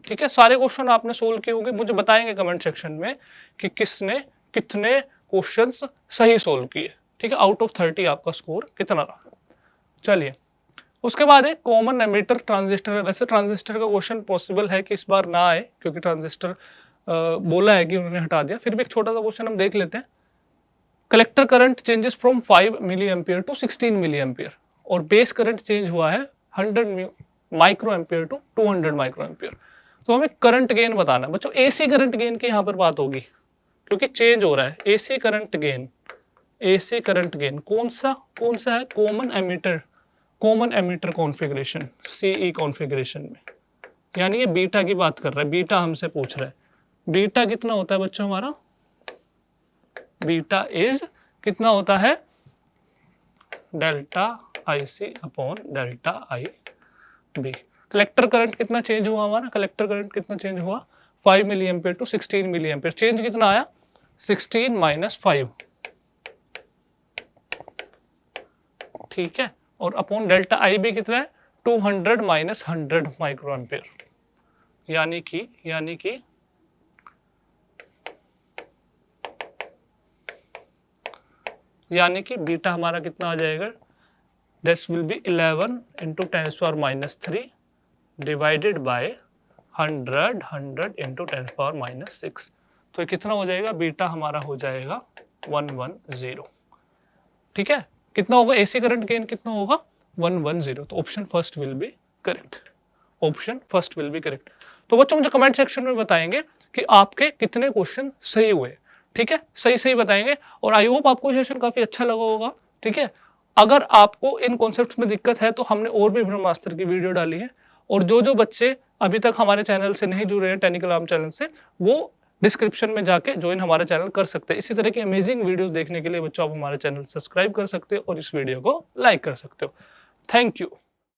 ठीक है। सारे क्वेश्चन आपने सोल्व किए होंगे, मुझे बताएंगे कमेंट सेक्शन में कि किसने कितने क्वेश्चंस सही सोल्व किए, ठीक है। आउट ऑफ 30 आपका स्कोर कितना रहा। चलिए उसके बाद है कॉमन एमिटर ट्रांजिस्टर। वैसे ट्रांजिस्टर का क्वेश्चन पॉसिबल है कि इस बार ना आए, क्योंकि ट्रांजिस्टर बोला है कि उन्होंने हटा दिया, फिर भी एक छोटा सा क्वेश्चन हम देख लेते हैं। Collector current changes from 5 milli ampere to 16 milli ampere, और बेस करंट चेंज हुआ है 100 micro ampere to 200 micro ampere. तो हमें करंट गेन बताना है बच्चों, एसी करंट गेन की यहाँ पर बात होगी, क्योंकि चेंज हो रहा है। AC current gain, AC current gain कौन सा है, common emitter configuration, CE configuration में, यानी ये बीटा की बात कर रहा है, बीटा हमसे पूछ रहा है। बीटा कितना होता है बच्चों हमारा, बीटा इज कितना होता है, delta IC upon delta IB। Collector current कितना चेंज हुआ हमारा, कलेक्टर करंट कितना चेंज हुआ 5 milli ampere to 16 milli ampere, change कितना आया 16 माइनस 5, ठीक है, और अपॉन डेल्टा आई भी कितना है 200 माइनस 100 माइक्रो एम्पेयर, यानी कि बीटा हमारा कितना आ जाएगा, that's will be 11 into 10⁻³ divided by 100 into 10⁻⁶, तो कितना हो जाएगा, बीटा हमारा हो जाएगा 110, ठीक है, कितना होगा एसी करंट गेन कितना होगा 110, तो option first will be correct, option first will be correct. तो बच्चों मुझे कमेंट सेक्शन में बताएंगे कि आपके कितने क्वेश्चन सही हुए, ठीक है, सही बताएंगे, और आई होप आपको सेशन काफी अच्छा लगा होगा, ठीक है। अगर आपको इन कॉन्सेप्ट्स में दिक्कत है तो हमने और भी ब्रह्मास्त्र की वीडियो डाली है, और जो बच्चे अभी तक हमारे चैनल से नहीं जुड़े हैं, टेक्निकल आर्म चैनल से, वो डिस्क्रिप्शन में जाके ज्वाइन हमारे चैनल कर सकते हैं। इसी तरह की अमेजिंग वीडियोस देखने के लिए बच्चों आप हमारे चैनल सब्सक्राइब कर सकते हो और इस वीडियो को लाइक कर सकते हो। Thank you.